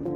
And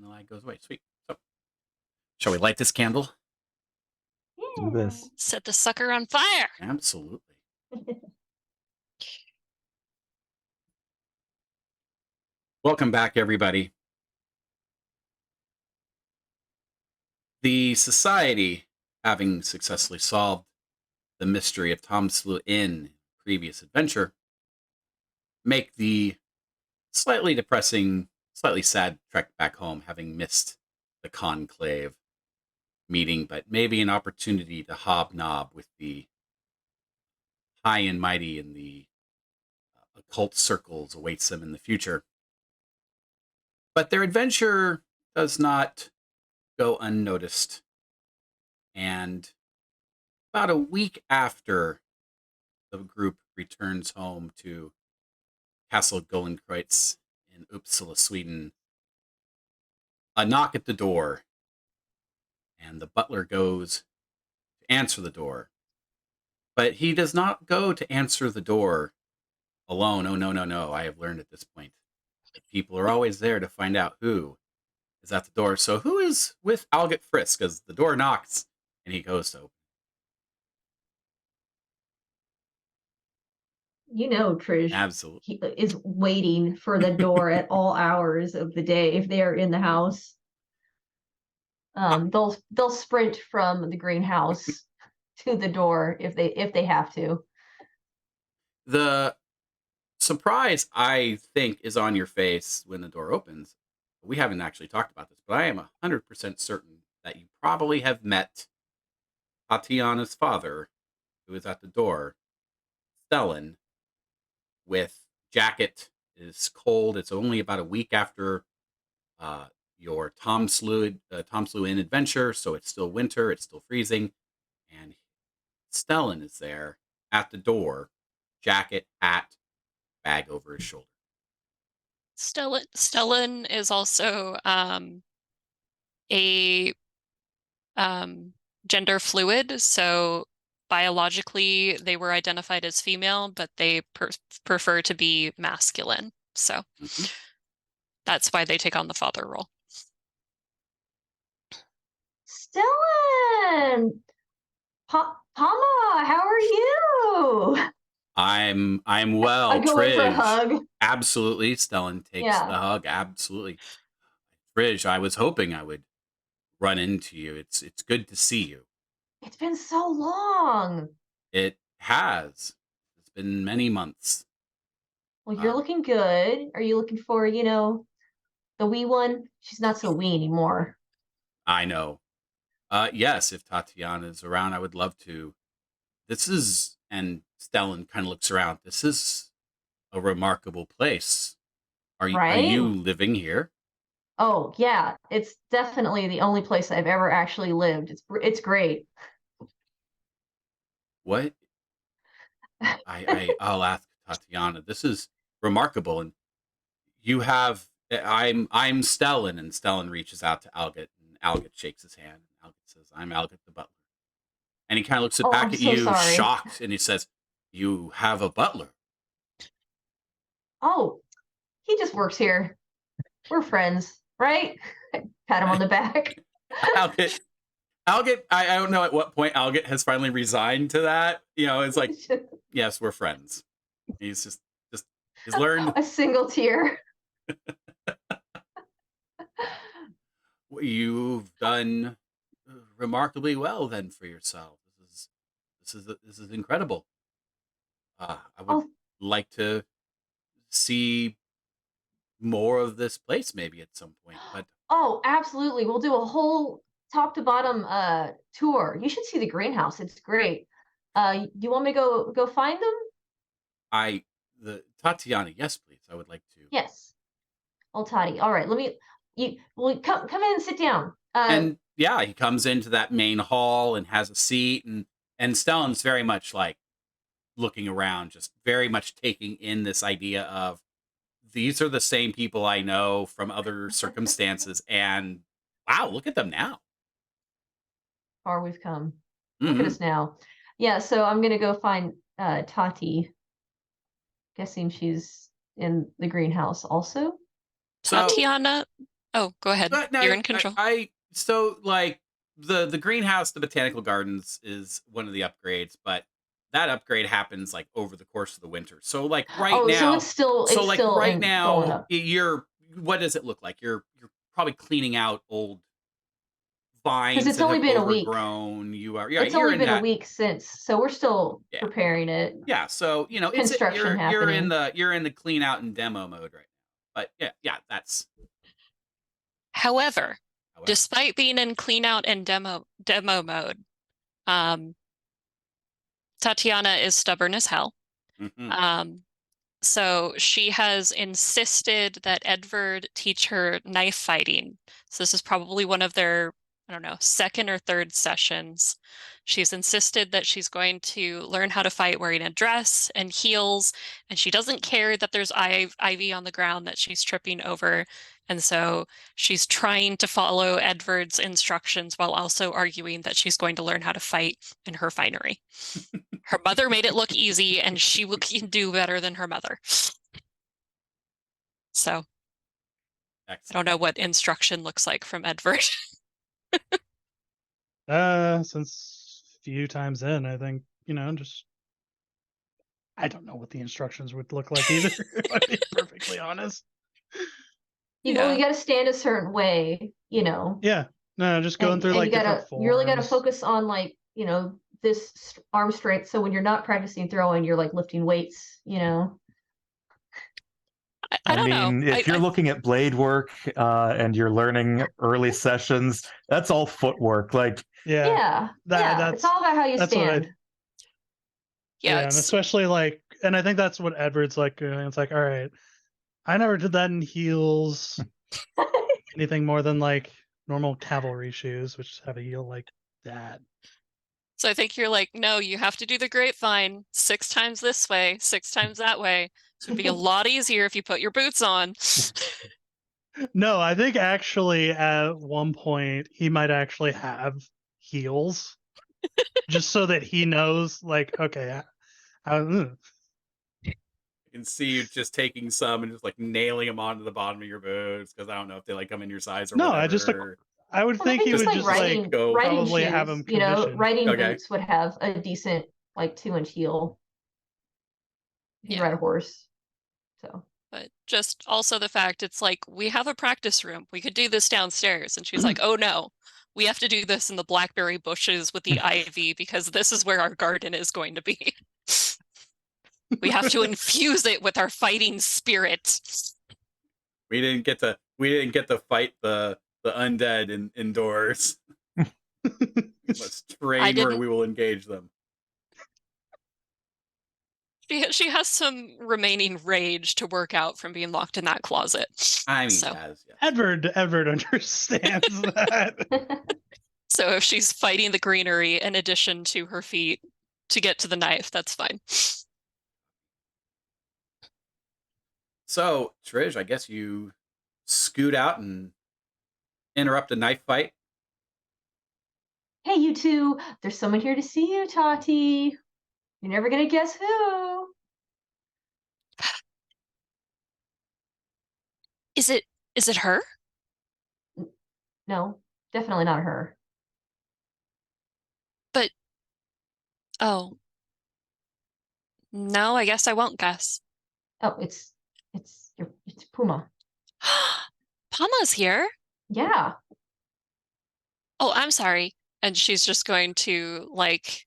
the light goes away. Sweet. So, shall we light this candle? Do this. Set the sucker on fire. Absolutely. Welcome back, everybody. The society, having successfully solved the mystery of Tom Slew in previous adventure, make the slightly depressing, slightly sad trek back home, having missed the conclave meeting, but maybe an opportunity to hobnob with the high and mighty in the occult circles awaits them in the future. But their adventure does not go unnoticed. And about a week after the group returns home to Castle Gollenkreutz in Uppsala, Sweden, a knock at the door, and the butler goes to answer the door. But he does not go to answer the door alone. Oh, no, no, no. I have learned at this point that people are always there to find out who is at the door. So who is with Alget Frisk? Because the door knocks and he goes to open. You know, Trish Absolutely. is waiting for the door at all hours of the day if they are in the house. They'll sprint from the greenhouse to the door if they have to. The surprise, I think, is on your face when the door opens. We haven't actually talked about this, but I am 100% certain that you probably have met Tatiana's father, who is at the door, Stellan, with jacket. It is cold. It's only about a week after your Tom Slew Inn adventure, so it's still winter. It's still freezing, and Stellan is there at the door, jacket, hat, bag over his shoulder. Stellan is also a gender fluid, so biologically they were identified as female, but they prefer to be masculine. So that's why they take on the father role. Stellan! Pama, how are you? I'm well. I go in for a Trish. hug. Absolutely. Stellan takes the hug. Absolutely. Trish, I was hoping I would run into you. It's good to see you. It's been so long. It has. It's been many months. Well, you're looking good. Are you looking for, the wee one? She's not so wee anymore. I know. Yes, if Tatiana is around, I would love to this is, and Stellan kind of looks around. This is a remarkable place. Are Right? you living here? Oh, yeah. It's definitely the only place I've ever actually lived. It's great. What? I'll ask Tatiana. This is remarkable, and you have. I'm Stellan, and Stellan reaches out to Algot, and Algot shakes his hand. And Algot says, "I'm Algot the butler," and he kind of looks Oh, back I'm at so you, sorry. shocked, and he says, "You have a butler?" Oh, he just works here. We're friends, right? Pat him on the back. Algot, I don't know at what point Algot has finally resigned to that. It's like, yes, we're friends. He's just he's learned. A single tear. You've done remarkably well then for yourself. This is incredible. I would Oh, like to see more of this place maybe at some point, but oh, absolutely. We'll do a whole top to bottom tour. You should see the greenhouse. It's great. You want me to go find them? the Tatiana, yes, please. I would like to. Yes. Oh, Toddy. All right. Well, come in and sit down. And yeah, he comes into that main hall and has a seat, and Stellan's very much like looking around, just very much taking in this idea of these are the same people I know from other circumstances, and wow, look at them now. Far we've come. Look at Mhm. us now. Yeah, so I'm gonna go find Tati. Guessing she's in the greenhouse also. So, Tatiana. Oh, go ahead. but no, You're in control. so like the greenhouse, the botanical gardens is one of the upgrades, but that upgrade happens like over the course of the winter. So like right Oh, so now, it's still right going now, up. you're what does it look like? You're probably cleaning out old Because vines it's that only have been a week. overgrown. It's You're only in been a that. week since, so we're still Yeah. preparing it. Yeah, so Construction happening. you're in the clean out and demo mode right now. But yeah, that's However, however. despite being in clean out and demo mode, Tatiana is stubborn as hell. Mhm. So she has insisted that Edward teach her knife fighting. So this is probably one of their, I don't know, second or third sessions. She's insisted that she's going to learn how to fight wearing a dress and heels, and she doesn't care that there's ivy on the ground that she's tripping over. And so she's trying to follow Edward's instructions while also arguing that she's going to learn how to fight in her finery. Her mother made it look easy, and she can do better than her mother. So I don't know what instruction looks like from Edward. Since a few times in, I think, just I don't know what the instructions would look like either, if I'm being perfectly honest. You Yeah. got to stand a certain way, Yeah. No, just going through like different forms. You really got to focus on like, this arm strength. So when you're not practicing throwing, you're like lifting weights, I don't know. If you're looking at blade work and you're learning early sessions, that's all footwork. Like, Yeah. It's all about how you stand. Yeah, and especially like, and I think that's what Edward's like doing. It's like, all right, I never did that in heels. Anything more than like normal cavalry shoes, which have a heel like that. So I think you're like, no, you have to do the grapevine 6 times this way, 6 times that way. So it'd be a lot easier if you put your boots on. No, I think actually at one point he might actually have heels, just so that he knows, like, okay, I can see you just taking some and just like nailing them onto the bottom of your boots because I don't know if they like come in your size or no, whatever. I would think he would just riding probably shoes, have them conditioned. riding Okay. boots would have a decent like 2-inch heel. If you ride a horse. So. But just also the fact it's like, we have a practice room. We could do this downstairs. And she's like, oh no, we have to do this in the blackberry bushes with the ivy because this is where our garden is going to be. We have to infuse it with our fighting spirit. We didn't get to fight the undead indoors. We must train where we will engage them. She has some remaining rage to work out from being locked in that closet. I mean, So, yes. Edward understands that. so if she's fighting the greenery in addition to her feet to get to the knife, that's fine. So, Trish, I guess you scoot out and interrupt a knife fight. Hey, you two. There's someone here to see you, Tati. You're never gonna guess who. Is it her? No, definitely not her. But oh. No, I guess I won't guess. Oh, it's Puma. Pama's here. Yeah. Oh, I'm sorry. And she's just going to like,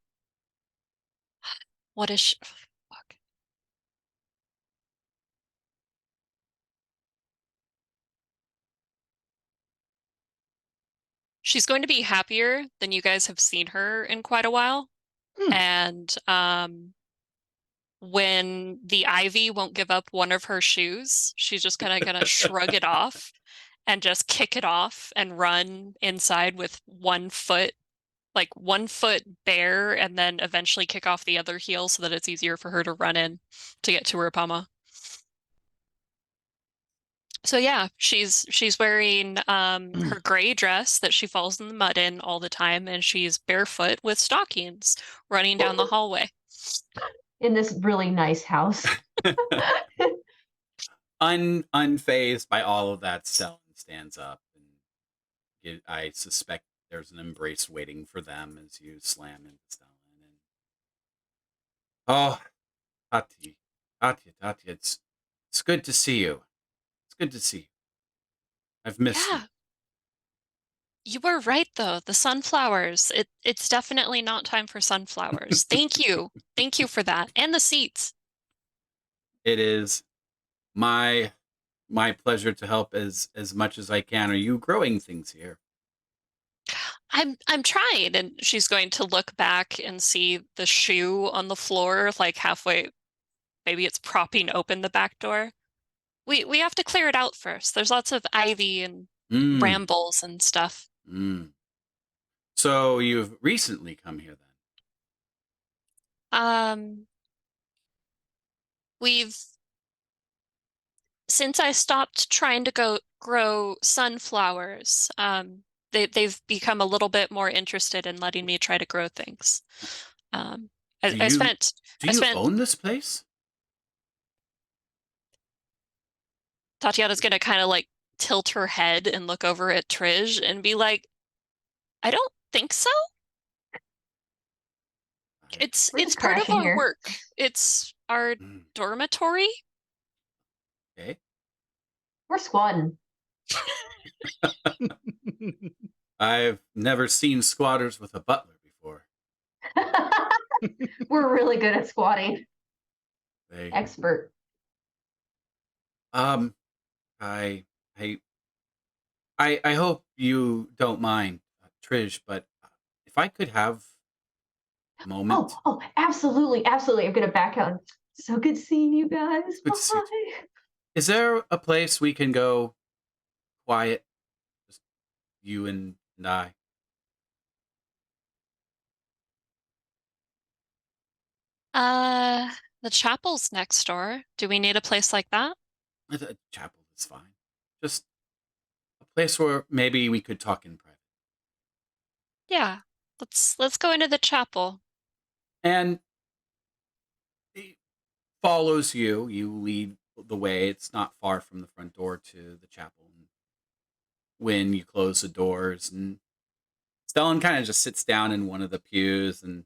what is she? Fuck. She's going to be happier than you guys have seen her in quite a while. And when the ivy won't give up one of her shoes, she's just kind of gonna shrug it off and just kick it off and run inside with 1 foot, like 1 foot bare, and then eventually kick off the other heel so that it's easier for her to run in to get to her Pama. So yeah, she's wearing her gray dress that she falls in the mud in all the time, and she's barefoot with stockings running down the hallway. In this really nice house. Unfazed by all of that, Stellan stands up, and I suspect there's an embrace waiting for them as you slam into Stellan. And oh, Tati, it's good to see you. It's good to see you. I've missed you. Yeah. You were right though. The sunflowers. It's definitely not time for sunflowers. Thank you. Thank you for that. And the seats. It is my pleasure to help as much as I can. Are you growing things here? I'm trying, and she's going to look back and see the shoe on the floor, like halfway. Maybe it's propping open the back door. We have to clear it out first. There's lots of ivy and brambles and stuff. So you've recently come here then? We've since I stopped trying to grow sunflowers, they've become a little bit more interested in letting me try to grow things. Do you own this place? Tatiana's gonna kind of like tilt her head and look over at Trish and be like, I don't think so. It's part of our work. It's our dormitory. Okay. We're squatting. I've never seen squatters with a butler before. We're really good at squatting. Expert. I hope you don't mind, Trish, but if I could have a moment. Oh, absolutely. I'm gonna back out. So good seeing you guys. Good to see you. Is there a place we can go quiet? Just you and I. The chapel's next door. Do we need a place like that? The chapel is fine. Just a place where maybe we could talk in private. Yeah. Let's go into the chapel. And he follows you. You lead the way. It's not far from the front door to the chapel. And when you close the doors, and Stellan kind of just sits down in one of the pews, and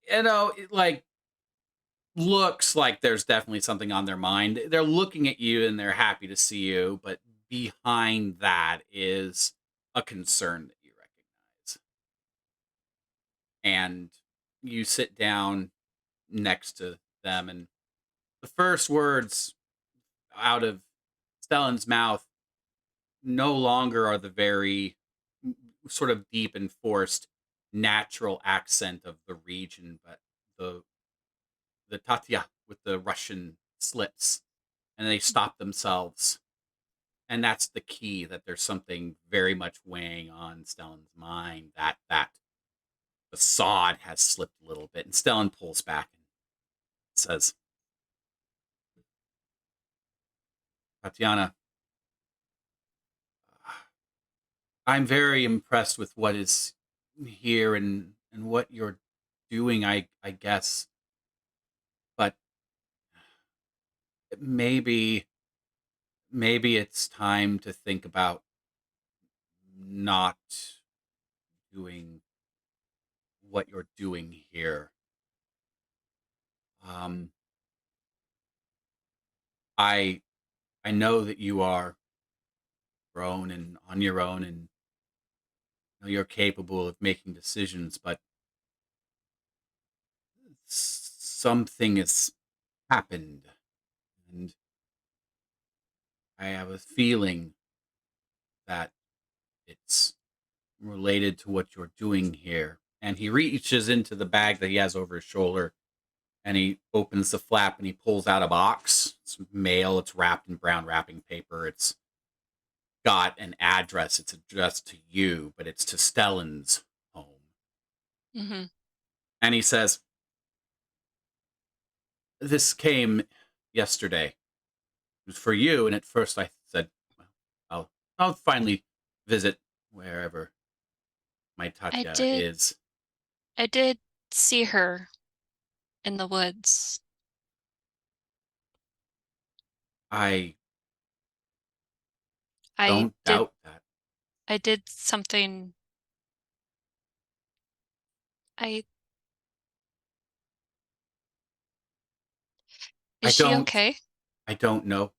it like looks like there's definitely something on their mind. They're looking at you and they're happy to see you, but behind that is a concern that you recognize. And you sit down next to them, and the first words out of Stellan's mouth no longer are the very sort of deep and forced natural accent of the region, but the the Tatya with the Russian slits, and they stop themselves. And that's the key, that there's something very much weighing on Stellan's mind, that the sod has slipped a little bit. And Stellan pulls back and says, Tatiana, I'm very impressed with what is here and what you're doing, I guess. But maybe it's time to think about not doing what you're doing here. I know that you are grown and on your own, and you're capable of making decisions, but something has happened, and I have a feeling that it's related to what you're doing here. And he reaches into the bag that he has over his shoulder, and he opens the flap and he pulls out a box. It's mail. It's wrapped in brown wrapping paper. It's got an address. It's addressed to you, but it's to Stellan's home. Mm-hmm. And he says, this came yesterday. It was for you. And at first I said, well, I'll finally visit wherever my Tatya is. I did see her in the woods. I don't doubt that. I did something. Is she okay? I don't know.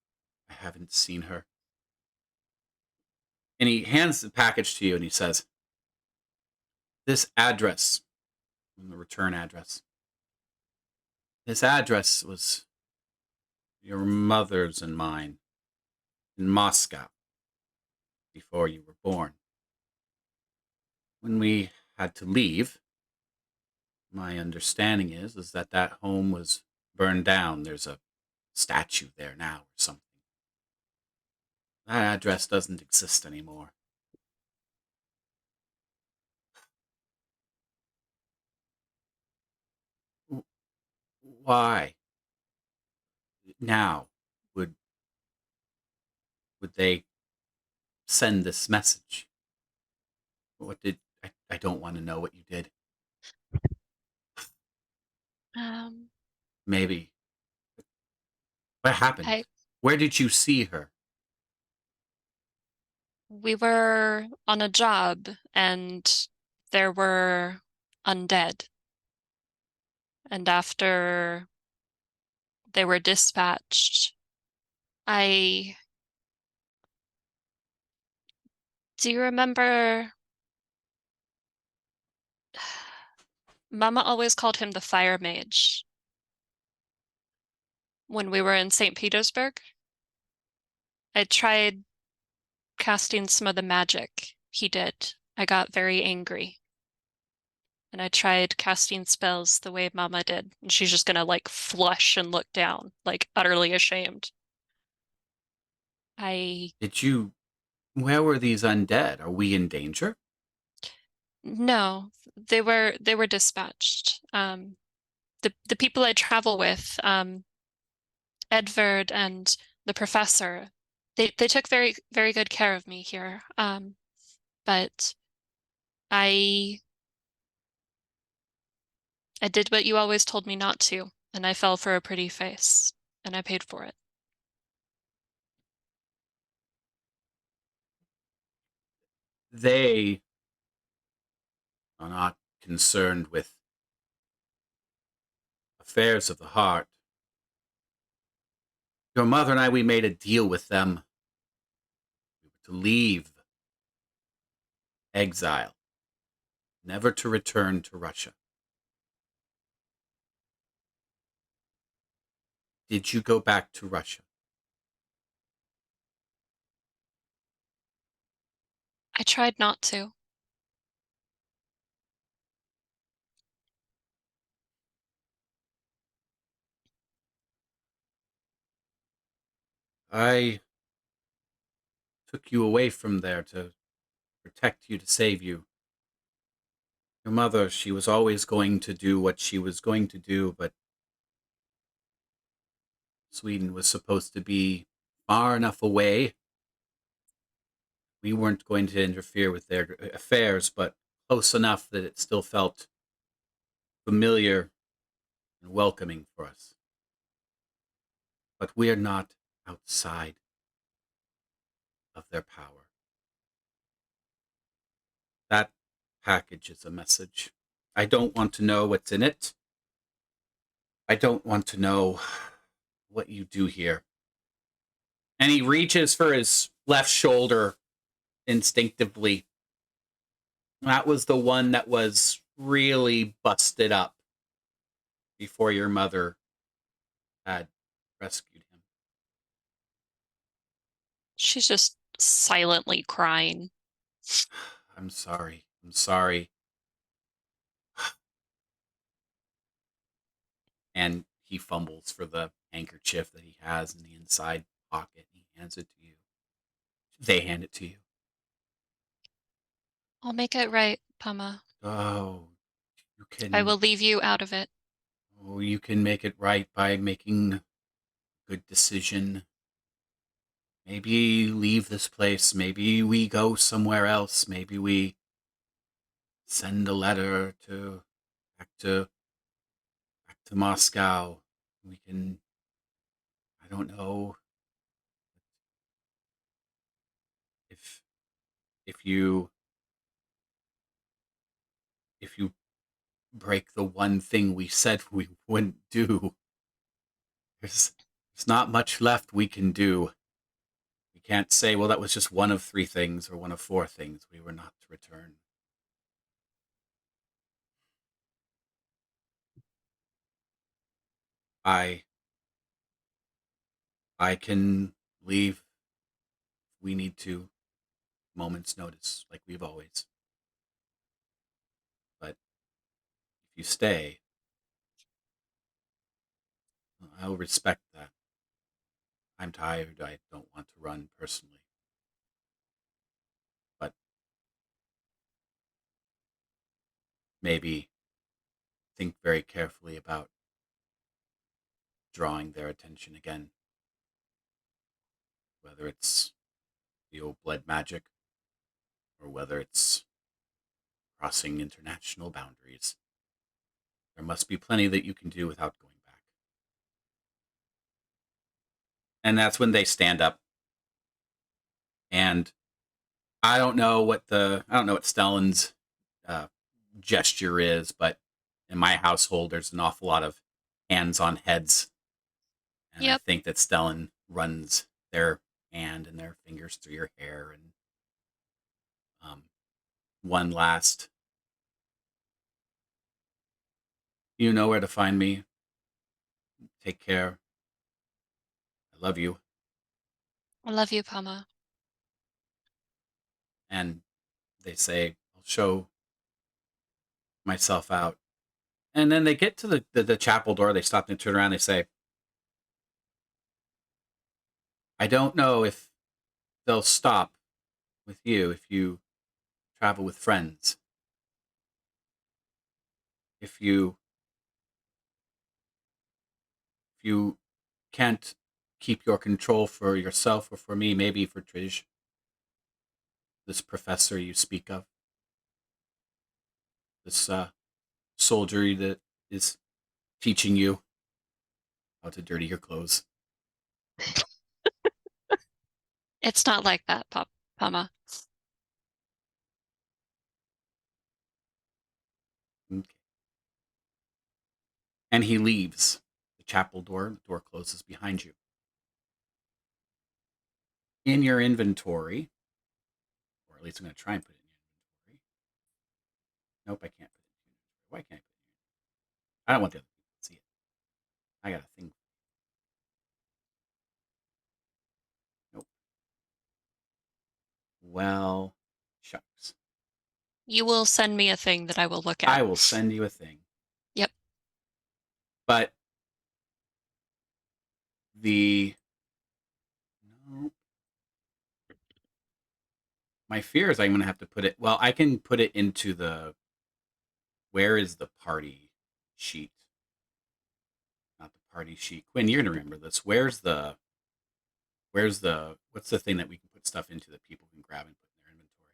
I haven't seen her. And he hands the package to you and he says, this address, the return address, this address was your mother's and mine in Moscow before you were born. When we had to leave, my understanding is that that home was burned down. There's a statue there now or something. That address doesn't exist anymore. Why now would they send this message? What did I don't want to know what you did. Maybe. What happened? Where did you see her? We were on a job and there were undead. And after they were dispatched, do you remember? Mama always called him the fire mage. When we were in St. Petersburg, I tried casting some of the magic he did. I got very angry. And I tried casting spells the way Mama did. And she's just gonna like flush and look down, like utterly ashamed. Where were these undead? Are we in danger? No, they were dispatched. The people I travel with, Edvard and the professor, they took very, very good care of me here. But I did what you always told me not to, and I fell for a pretty face, and I paid for it. They are not concerned with affairs of the heart. Your mother and I, we made a deal with them. We were to leave exile, never to return to Russia. Did you go back to Russia? I tried not to. I took you away from there to protect you, to save you. Your mother, she was always going to do what she was going to do, but Sweden was supposed to be far enough away. We weren't going to interfere with their affairs, but close enough that it still felt familiar and welcoming for us. But we're not outside of their power. That package is a message. I don't want to know what's in it. I don't want to know what you do here. And he reaches for his left shoulder instinctively. That was the one that was really busted up before your mother had rescued him. She's just silently crying. I'm sorry. I'm sorry. And he fumbles for the handkerchief that he has in the inside pocket. He hands it to you. They hand it to you. I'll make it right, Pama. Oh, you can. I will leave you out of it. Oh, you can make it right by making a good decision. Maybe leave this place. Maybe we go somewhere else. Maybe we send a letter back to Moscow. We can. I don't know if you break the one thing we said we wouldn't do. There's not much left we can do. We can't say, well, that was just one of 3 things or one of 4 things we were not to return. I can leave. We need to, moment's notice, like we've always. But if you stay, I'll respect that. I'm tired. I don't want to run personally. But maybe think very carefully about drawing their attention again. Whether it's the old blood magic or whether it's crossing international boundaries. There must be plenty that you can do without going back. And that's when they stand up. And I don't know what Stellan's gesture is, but in my household, there's an awful lot of hands on heads. And I think that Stellan runs their hand and their fingers through your hair. And one last, you know where to find me. Take care. I love you. I love you, Pama. And they say, I'll show myself out. And then they get to the chapel door. They stop and turn around. They say, I don't know if they'll stop with you if you travel with friends. If you can't keep your control for yourself or for me, maybe for Trish, this professor you speak of, this soldier that is teaching you how to dirty your clothes. It's not like that, Pama. Okay. And he leaves the chapel door. The door closes behind you. In your inventory, or at least I'm going to try and put it in your inventory. Nope, I can't put it in your inventory. Why can't I put it in your inventory? I don't want the other people to see it. I got a thing. Nope. Well, shucks. You will send me a thing that I will look at. I will send you a thing. Yep. But My fear is I'm going to have to put it. Well, I can put it into the. Where is the party sheet? Not the party sheet. Quinn, you're going to remember this. Where's the. What's the thing that we can put stuff into that people can grab and put in their inventory?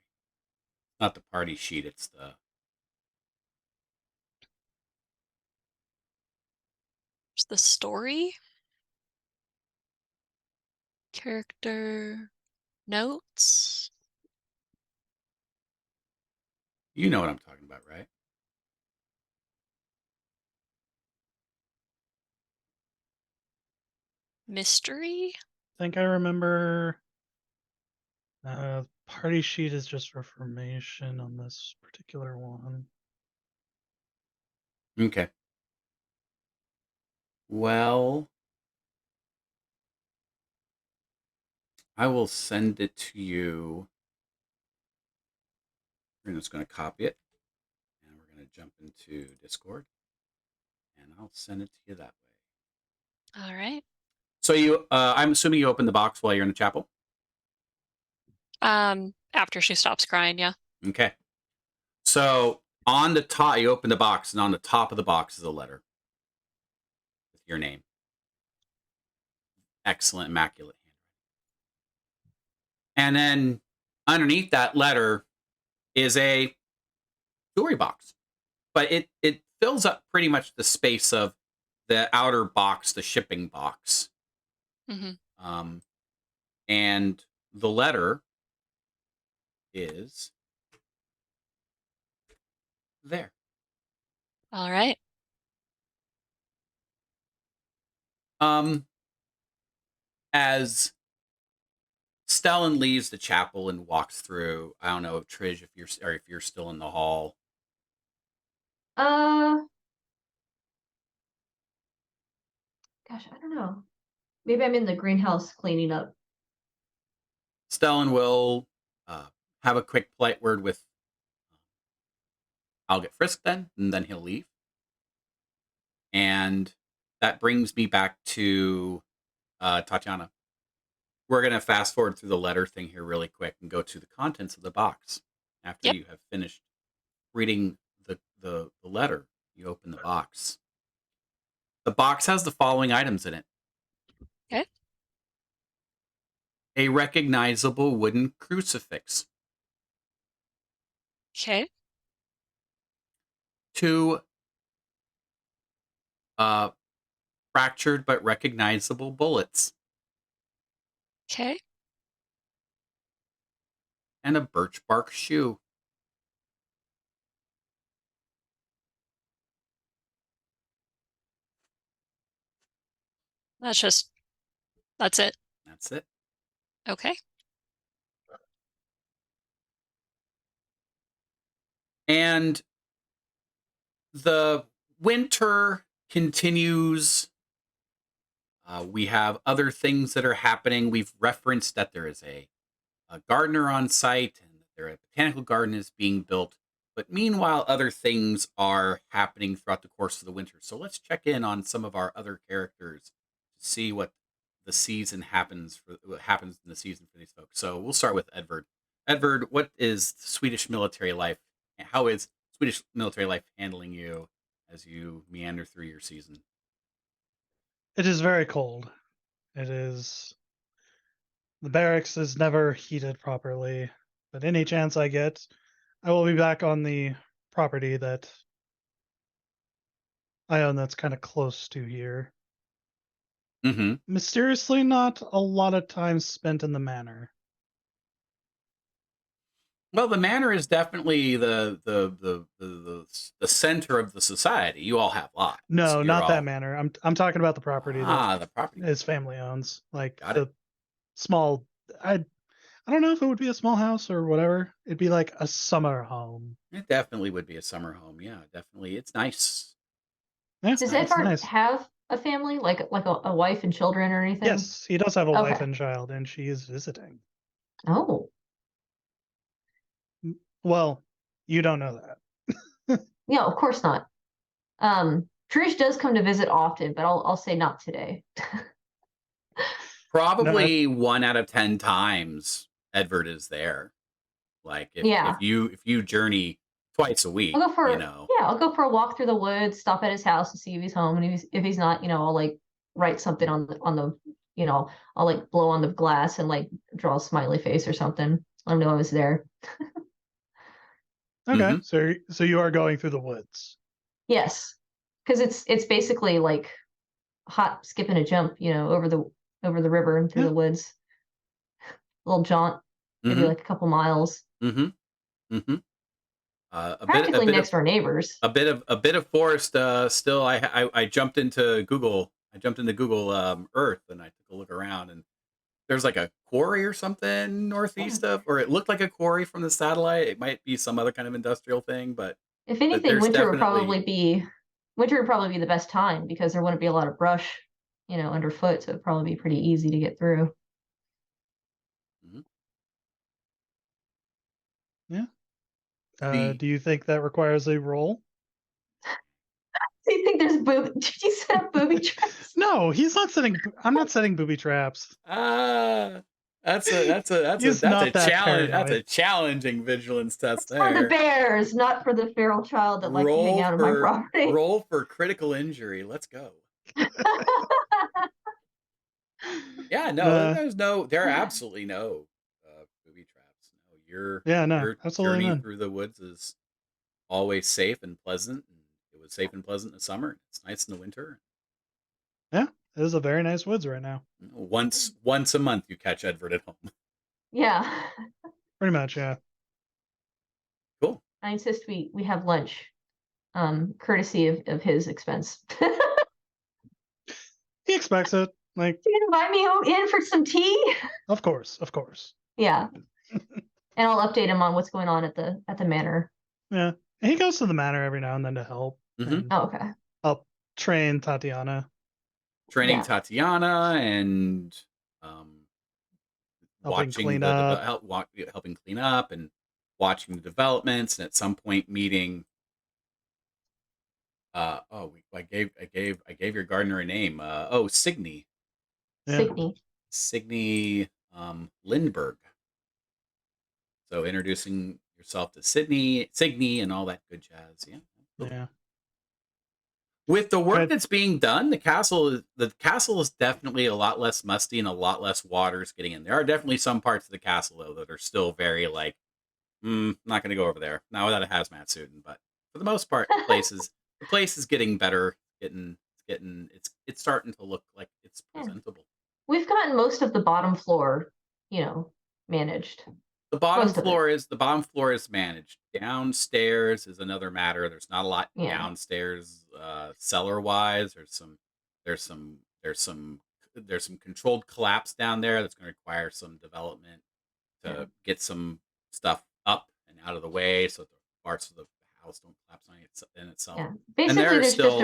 Not the party sheet. It's the. There's the story, character notes. You know what I'm talking about, right? Mystery? I think I remember. Party sheet is just for formation on this particular one. Okay. Well, I will send it to you. We're just going to copy it, and we're going to jump into Discord, and I'll send it to you that way. All right. So I'm assuming you open the box while you're in the chapel. After she stops crying, yeah. Okay. So on the top, you open the box, and on the top of the box is a letter with your name. Excellent, immaculate handwriting. And then underneath that letter is a jewelry box, but it fills up pretty much the space of the outer box, the shipping box. Mm-hmm. And the letter is there. All right. As Stellan leaves the chapel and walks through, I don't know, Trish, if you're still in the hall. Gosh, I don't know. Maybe I'm in the greenhouse cleaning up. Stellan will have a quick polite word with I'll get Frisk then, and then he'll leave. And that brings me back to Tatiana. We're going to fast forward through the letter thing here really quick and go to the contents of the box. After you have finished reading the letter, you open the box. The box has the following items in it. Okay. A recognizable wooden crucifix. Okay. 2 fractured but recognizable bullets. Okay. And a birch bark shoe. That's it. That's it. Okay. And the winter continues. We have other things that are happening. We've referenced that there is a gardener on site and that a botanical garden is being built. But meanwhile, other things are happening throughout the course of the winter. So let's check in on some of our other characters to see what the season what happens in the season for these folks. So we'll start with Edvard. Edvard, what is Swedish military life? How is Swedish military life handling you as you meander through your season? It is very cold. It is. The barracks is never heated properly, but any chance I get, I will be back on the property that I own that's kind of close to here. Mm-hmm. Mysteriously, not a lot of time spent in the manor. Well, the manor is definitely the center of the society. You all have lots. No, You're not that all- manor. I'm talking about the property that the property. his family owns. Like Got the it. small. I don't know if it would be a small house or whatever. It'd be like a summer home. It definitely would be a summer home. Yeah, definitely. It's nice. Yeah, Does it's Edvard nice. have a family, like a wife and children or anything? Yes, he does have a wife Okay. and child, and she is visiting. Oh, Well, you don't know that. yeah, of course not. Trish does come to visit often, but I'll say not today. Probably 1 out of 10 times Edvard is there. Like Yeah. if you journey twice a week, I'll go for you know. yeah, I'll go for a walk through the woods, stop at his house to see if he's home, and if he's not, I'll like write something on the I'll like blow on the glass and like draw a smiley face or something. Let him know I was there. Okay, Mhm. so you are going through the woods. Yes, because it's basically like hop, skip, and a jump, over the river and through Yeah. the woods. A little jaunt, maybe Mhm. like a couple miles. Mhm. Mhm. Practically next door neighbors. a bit of forest. Still, I jumped into Google. I jumped into Google Earth, and I took a look around, and there's like a quarry or something northeast of, or it looked like a quarry from the satellite. It might be some other kind of industrial thing, but If anything, there's winter would definitely. probably be the best time because there wouldn't be a lot of brush, underfoot, so it'd probably be pretty easy to get through. Mhm. Yeah. The Do you think that requires a roll? Do you think there's did you set up booby traps? No, he's not setting. I'm not setting booby traps. ah, He's that's a not that challenge. That's a paranoid. challenging vigilance test It's for the there. bears, not for the feral child that like to hang out on my property. Roll for critical injury. Let's go. Yeah, no, there are absolutely no booby traps. No, Yeah, no, your absolutely journey none. through the woods is always safe and pleasant. And it was safe and pleasant in the summer. It's nice in the winter. Yeah, it is a very nice woods right now. Once a month, you catch Edward at home. Yeah. Pretty much, yeah. Cool. I insist we have lunch, courtesy of his expense. He expects it. Like, You invite me in for some tea? of course. Yeah. And I'll update him on what's going on at the manor. Yeah, and he goes to the manor every now and then to help Mhm. and Oh, okay. help train Tatiana, Training Yeah. Tatiana and um, helping watching clean up. helping clean up and watching the developments, and at some point meeting. I gave your gardener a name. Signe. Yeah. Signe. Lindbergh. So introducing yourself to Signe, and all that good jazz. Yeah. Yeah. With the work Right. that's being done, the castle is definitely a lot less musty and a lot less water's getting in. There are definitely some parts of the castle though that are still very like, not going to go over there. Not without a hazmat suit, but for the most part, the place is getting better. It's starting to look like it's presentable. We've gotten most of the bottom floor, managed. The bottom Most of it. floor is managed. Downstairs is another matter. There's not a lot Yeah. downstairs, cellar wise. There's some controlled collapse down there that's going to require some development to get some stuff up and out of the way, so that the parts of the house don't collapse in itself. Yeah. Basically, there's just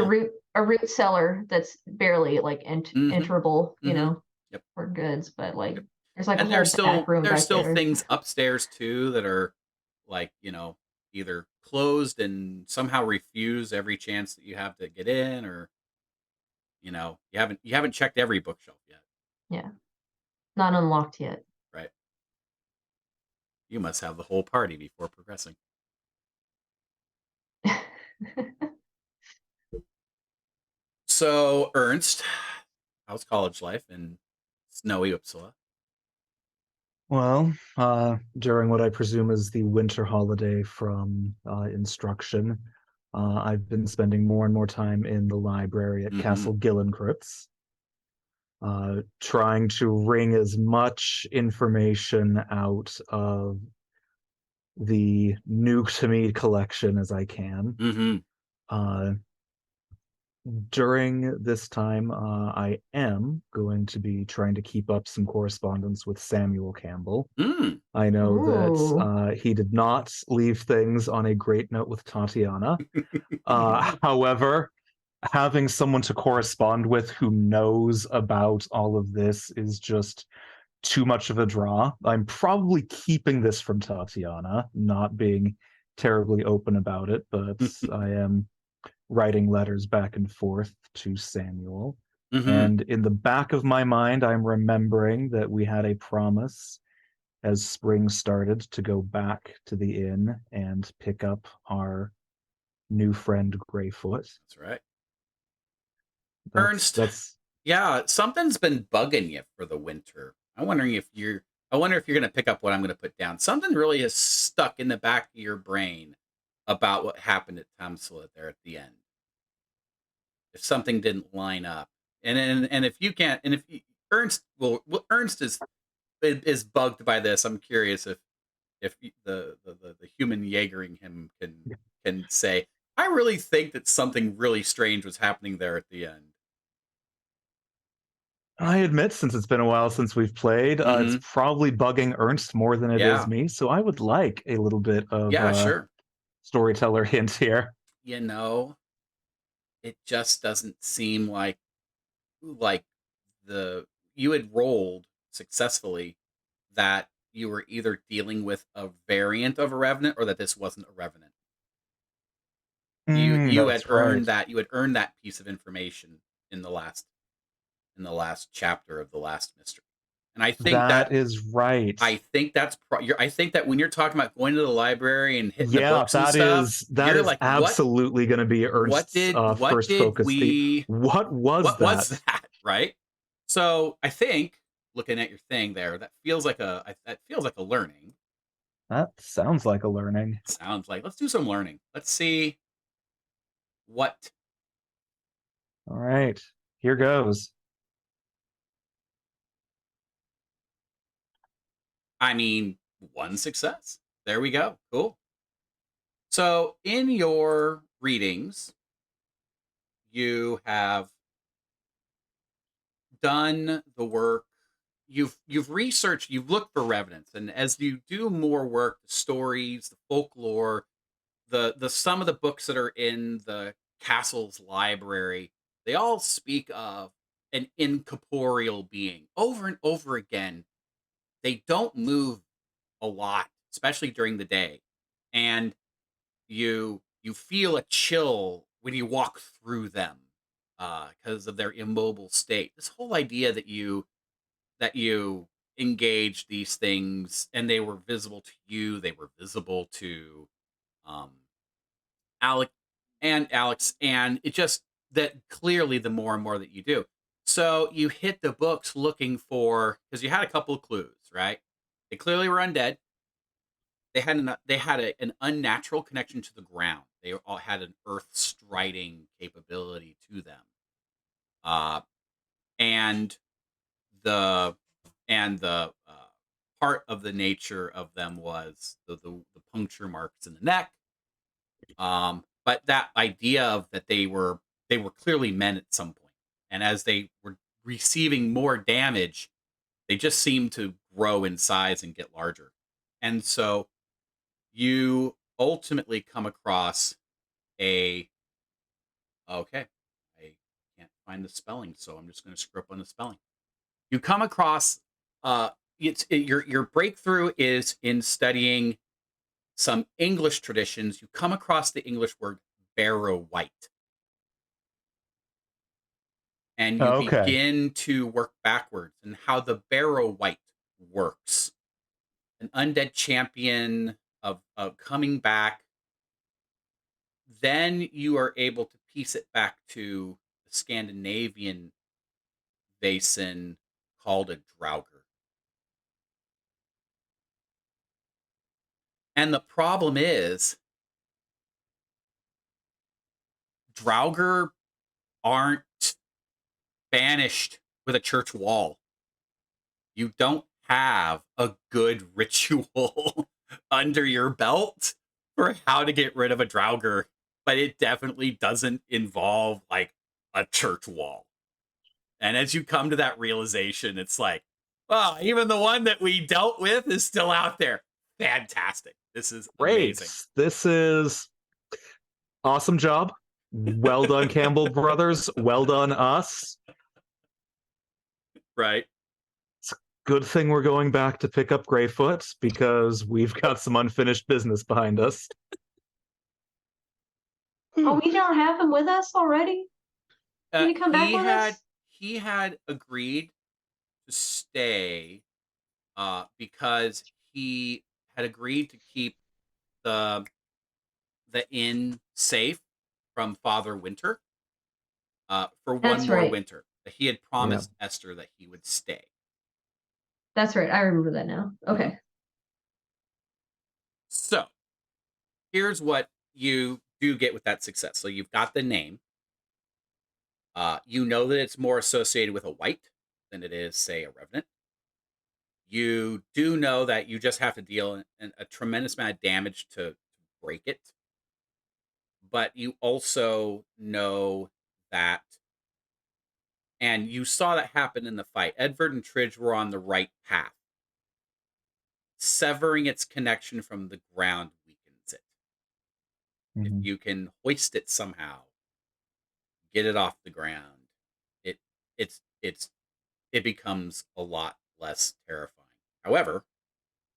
a root cellar that's barely like enterable, Yep. for goods, but like there's like And a whole back room there's back still there. things upstairs too that are like, either closed and somehow refuse every chance that you have to get in, or you haven't checked every bookshelf yet. Yeah. Not unlocked yet. Right. You must have the whole party before progressing. So, Ernst, how's college life in snowy Uppsala? Well, during what I presume is the winter holiday from instruction, I've been spending more and more time in the library at Castle Gillenkritz, trying to wring as much information out of the new to me collection as I can. During this time, I am going to be trying to keep up some correspondence with Samuel Campbell. I know that he did not leave things on a great note with Tatiana. However, having someone to correspond with who knows about all of this is just too much of a draw. I'm probably keeping this from Tatiana, not being terribly open about it, but I am writing letters back and forth to Samuel. And in the back of my mind, I'm remembering that we had a promise as spring started, to go back to the inn and pick up our new friend Greyfoot. That's right. That's, Ernst, yeah, something's been bugging you for the winter. I wonder if you're going to pick up what I'm going to put down. Something really is stuck in the back of your brain about what happened at Tamsula there at the end. If something didn't line up, and if you can't, and if you, Ernst is bugged by this. I'm curious if the human Jaegering him can say, I really think that something really strange was happening there at the end. I admit, since it's been a while since we've played, it's probably bugging Ernst more than it is me. So I would like a little bit of sure, storyteller hint here. You know, it just doesn't seem like you had rolled successfully that you were either dealing with a variant of a revenant or that this wasn't a revenant. You had earned that. You had earned that piece of information in the last chapter of the last mystery, and I think that is right. I think that's. I think that when you're talking about going to the library and hitting the books and stuff, that is like, absolutely going to be Ernst's first focus. What was that? Right. So I think looking at your thing there, that feels like a learning. That sounds like a learning. Sounds like, let's do some learning. Let's see what. All right, here goes. I mean, one success. There we go. Cool. So in your readings, you have done the work. You've researched, you've looked for revenants, and as you do more work, the stories, the folklore, the some of the books that are in the castle's library, they all speak of an incorporeal being over and over again. They don't move a lot, especially during the day, and you feel a chill when you walk through them because of their immobile state. This whole idea that you engaged these things and they were visible to you, they were visible to Alex, and it just that clearly the more and more that you do. So you hit the books looking for, because you had a couple of clues, right? They clearly were undead. They had an unnatural connection to the ground. They all had an earth striding capability to them. And the part of the nature of them was the puncture marks in the neck. But that idea of that they were clearly men at some point, and as they were receiving more damage, they just seemed to grow in size and get larger. And so you ultimately come across I can't find the spelling, so I'm just going to screw up on the spelling. You come across your breakthrough is in studying some English traditions. You come across the English word barrow white, and you begin to work backwards and how the barrow white works. An undead champion of coming back. Then you are able to piece it back to the Scandinavian Vaesen called a Draugr. And the problem is, Draugr aren't banished with a church wall. You don't have a good ritual under your belt for how to get rid of a Draugr, but it definitely doesn't involve like a church wall. And as you come to that realization, it's like, well, even the one that we dealt with is still out there. Fantastic. This is amazing. This is awesome job. Well done, Campbell brothers. Well done, us. Right. It's a good thing we're going back to pick up Greyfoot, because we've got some unfinished business behind us. Oh, we don't have him with us already? Can you come back with us? He had agreed to stay because he had agreed to keep the inn safe from Father Winter for one That's more right. winter. He had promised Esther that he would stay. That's right. I remember that now. Okay. So here's what you do get with that success. So you've got the name. You know that it's more associated with a wight than it is, say, a revenant. You do know that you just have to deal a tremendous amount of damage to break it. But you also know that, and you saw that happen in the fight, Edvard and Tridge were on the right path. Severing its connection from the ground weakens it. If you can hoist it somehow, get it off the ground, it becomes a lot less terrifying. However,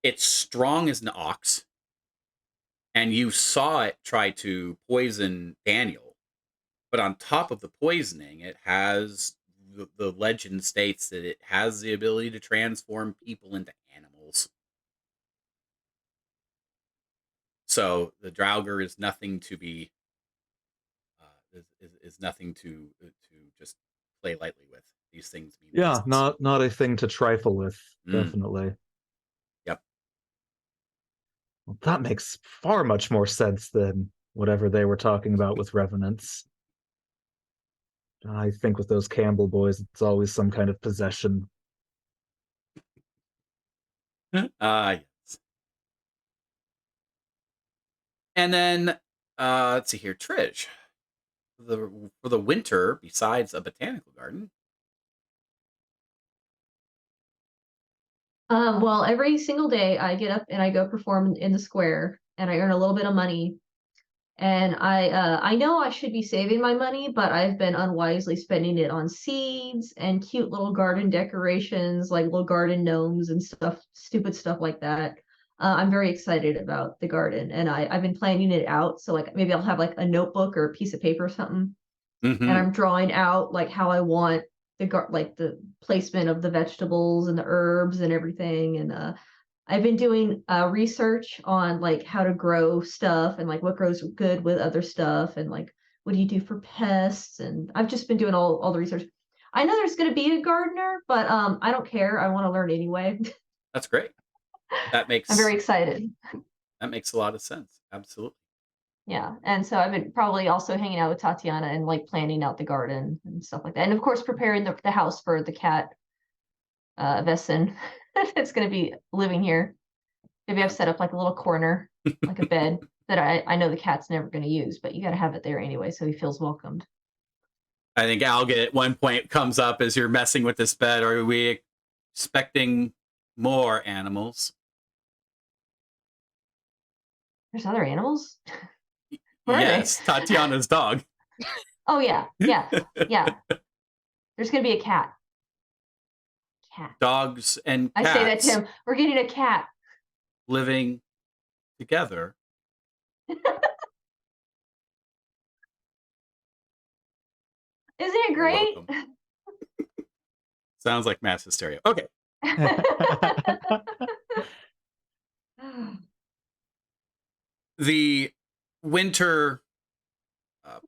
it's strong as an ox, and you saw it try to poison Daniel. But on top of the poisoning, it has the legend states that it has the ability to transform people into animals. So the Draugr is nothing to be is nothing to just play lightly with. These things mean business. not a thing to trifle with. Definitely. Yep. Well, that makes far much more sense than whatever they were talking about with revenants. I think with those Campbell boys, it's always some kind of possession. Yes. And then let's see here, Trish. For the winter, besides a botanical garden. Well, every single day I get up and I go perform in the square and I earn a little bit of money. And I know I should be saving my money, but I've been unwisely spending it on seeds and cute little garden decorations, like little garden gnomes and stuff, stupid stuff like that. I'm very excited about the garden, and I've been planning it out. So like maybe I'll have like a notebook or a piece of paper or something, and I'm drawing out like how I want like the placement of the vegetables and the herbs and everything. And I've been doing research on like how to grow stuff and like what grows good with other stuff and like what do you do for pests, and I've just been doing all the research. I know there's going to be a gardener, but I don't care. I want to learn anyway. That's great. That makes I'm very excited. That makes a lot of sense. Absolutely. Yeah, and so I've been probably also hanging out with Tatiana and like planning out the garden and stuff like that, and of course preparing the house for the cat, Vaesen, that's going to be living here. Maybe I've set up like a little corner, like a bed that I know the cat's never going to use, but you got to have it there anyway, so he feels welcomed. I think Alga at one point comes up as you're messing with this bed. Are we expecting more animals? There's other animals? What Yes, are they? Tatiana's dog. Oh yeah. There's going to be a cat. Dogs and cats. I say that to him. We're getting a cat. Living together. Isn't it great? Sounds like mass hysteria. Okay. The winter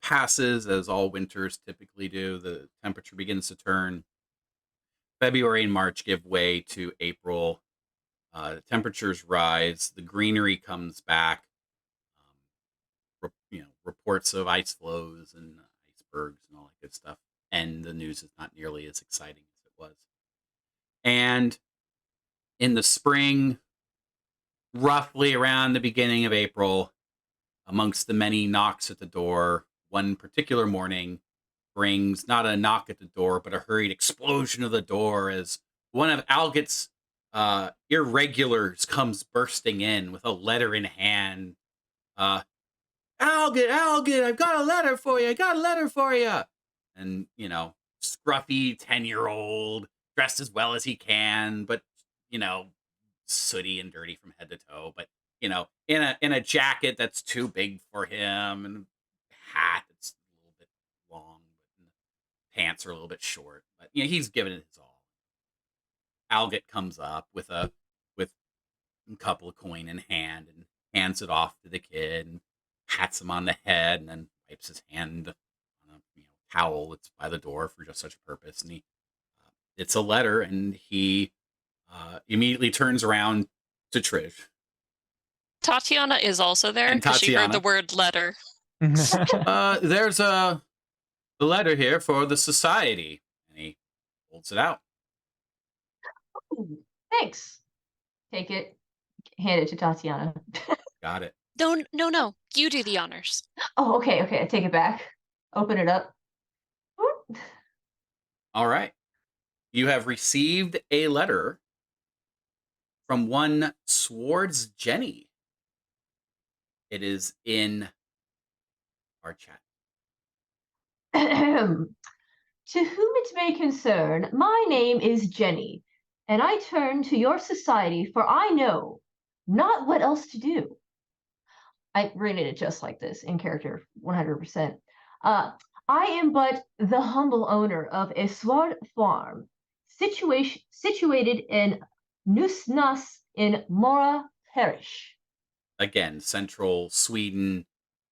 passes as all winters typically do. The temperature begins to turn. February and March give way to April. The temperatures rise. The greenery comes back. Reports of ice flows and icebergs and all that good stuff. And the news is not nearly as exciting as it was. And in the spring, roughly around the beginning of April, amongst the many knocks at the door, one particular morning brings not a knock at the door, but a hurried explosion of the door as one of Alget's irregulars comes bursting in with a letter in hand. Alget, I've got a letter for you. And, scruffy 10-year-old, dressed as well as he can, but, sooty and dirty from head to toe, but, in a jacket that's too big for him, and a hat that's a little bit long, but the pants are a little bit short. But, he's giving it his all. Alget comes up with a couple of coin in hand and hands it off to the kid and pats him on the head and then wipes his hand on a towel that's by the door for just such a purpose. And it's a letter, and he immediately turns around to Trish. Tatiana is also there And because she heard the Tatiana. word letter. There's a letter here for the society. And he holds it out. Ooh, thanks. Take it. Hand it to Tatiana. Got it. No. You do the honors. Oh, okay. I take it back. Open it up. All right. You have received a letter from one Swords Jenny. It is in our chat. To whom it may concern, my name is Jenny, and I turn to your society, for I know not what else to do. I rated it just like this, in character, 100%. I am but the humble owner of a sword farm, situated in Nusnas in Mora Parish. Again, central Sweden,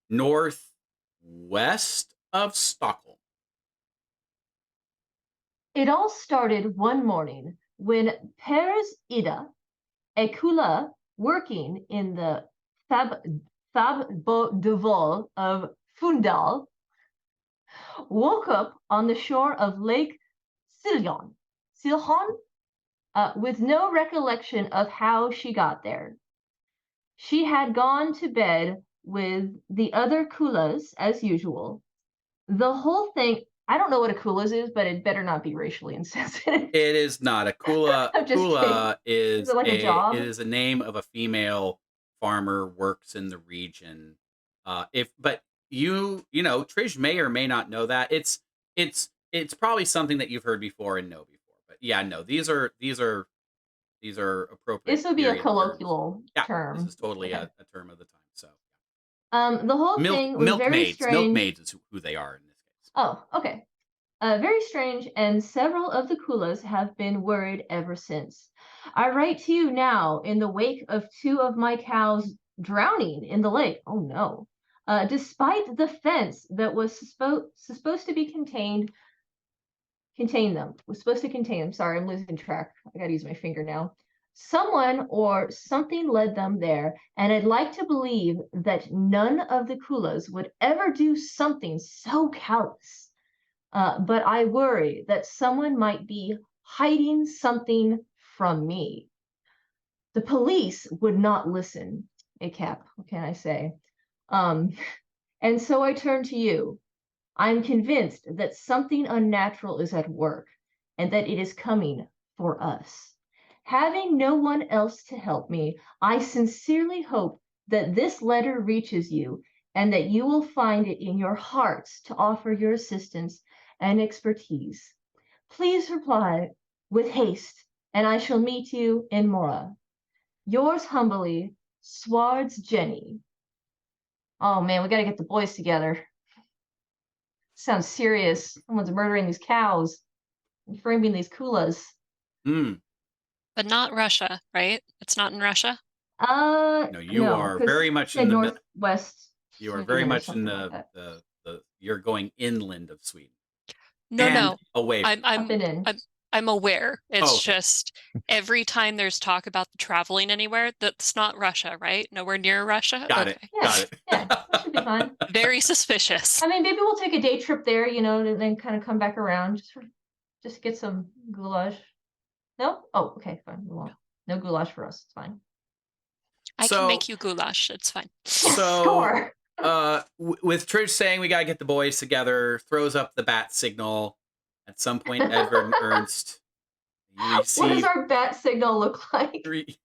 northwest of Stockholm. It all started one morning when Pers Ida, a kula working in the Fabodevol of Fundal, woke up on the shore of Lake Siljon, with no recollection of how she got there. She had gone to bed with the other kulas as usual. The whole thing, I don't know what a kulas is, but it better not be racially insensitive. It is not a kula. I'm just Kula is it like a job? It is a name of a female farmer, works in the region. But you know, Trish may or may not know that. It's probably something that you've heard before and know before. But yeah, no, these are appropriate. This would be a period terms. colloquial Yeah, term. this is totally Okay. a term of the time. So the whole thing was very maids. strange. Milk maids is who they are in this case. Oh, okay. Very strange, and several of the kulas have been worried ever since. I write to you now in the wake of 2 of my cows drowning in the lake. Oh no. Despite the fence that was supposed to be contain them. Was supposed to contain them. Sorry, I'm losing track. I gotta use my finger now. Someone or something led them there, and I'd like to believe that none of the kulas would ever do something so callous. But I worry that someone might be hiding something from me. The police would not listen. Cap, what can I say? And so I turn to you. I'm convinced that something unnatural is at work and that it is coming for us. Having no one else to help me, I sincerely hope that this letter reaches you and that you will find it in your hearts to offer your assistance and expertise. Please reply with haste, and I shall meet you in Mora. Yours humbly, Swards Jenny. Oh man, we gotta get the boys together. Sounds serious. Someone's murdering these cows and framing these kulas. But not Russia, right? It's not in Russia? No, you are very much in the northwest. You are very much in the you're going inland of Sweden. No. Away. I'm aware. It's okay. just every time there's talk about the traveling anywhere, that's not Russia, right? Nowhere near Russia. Got it. Yeah, that should be fine. Very suspicious. I mean, maybe we'll take a day trip there, and then kind of come back around, just get some goulash. No? Oh, okay, fine. We won't. No goulash for us. It's fine. I can make you goulash. It's fine. So, sure. With Trish saying we gotta get the boys together, throws up the bat signal. At some point, Edward and Ernst. What does our bat signal look like? Maybe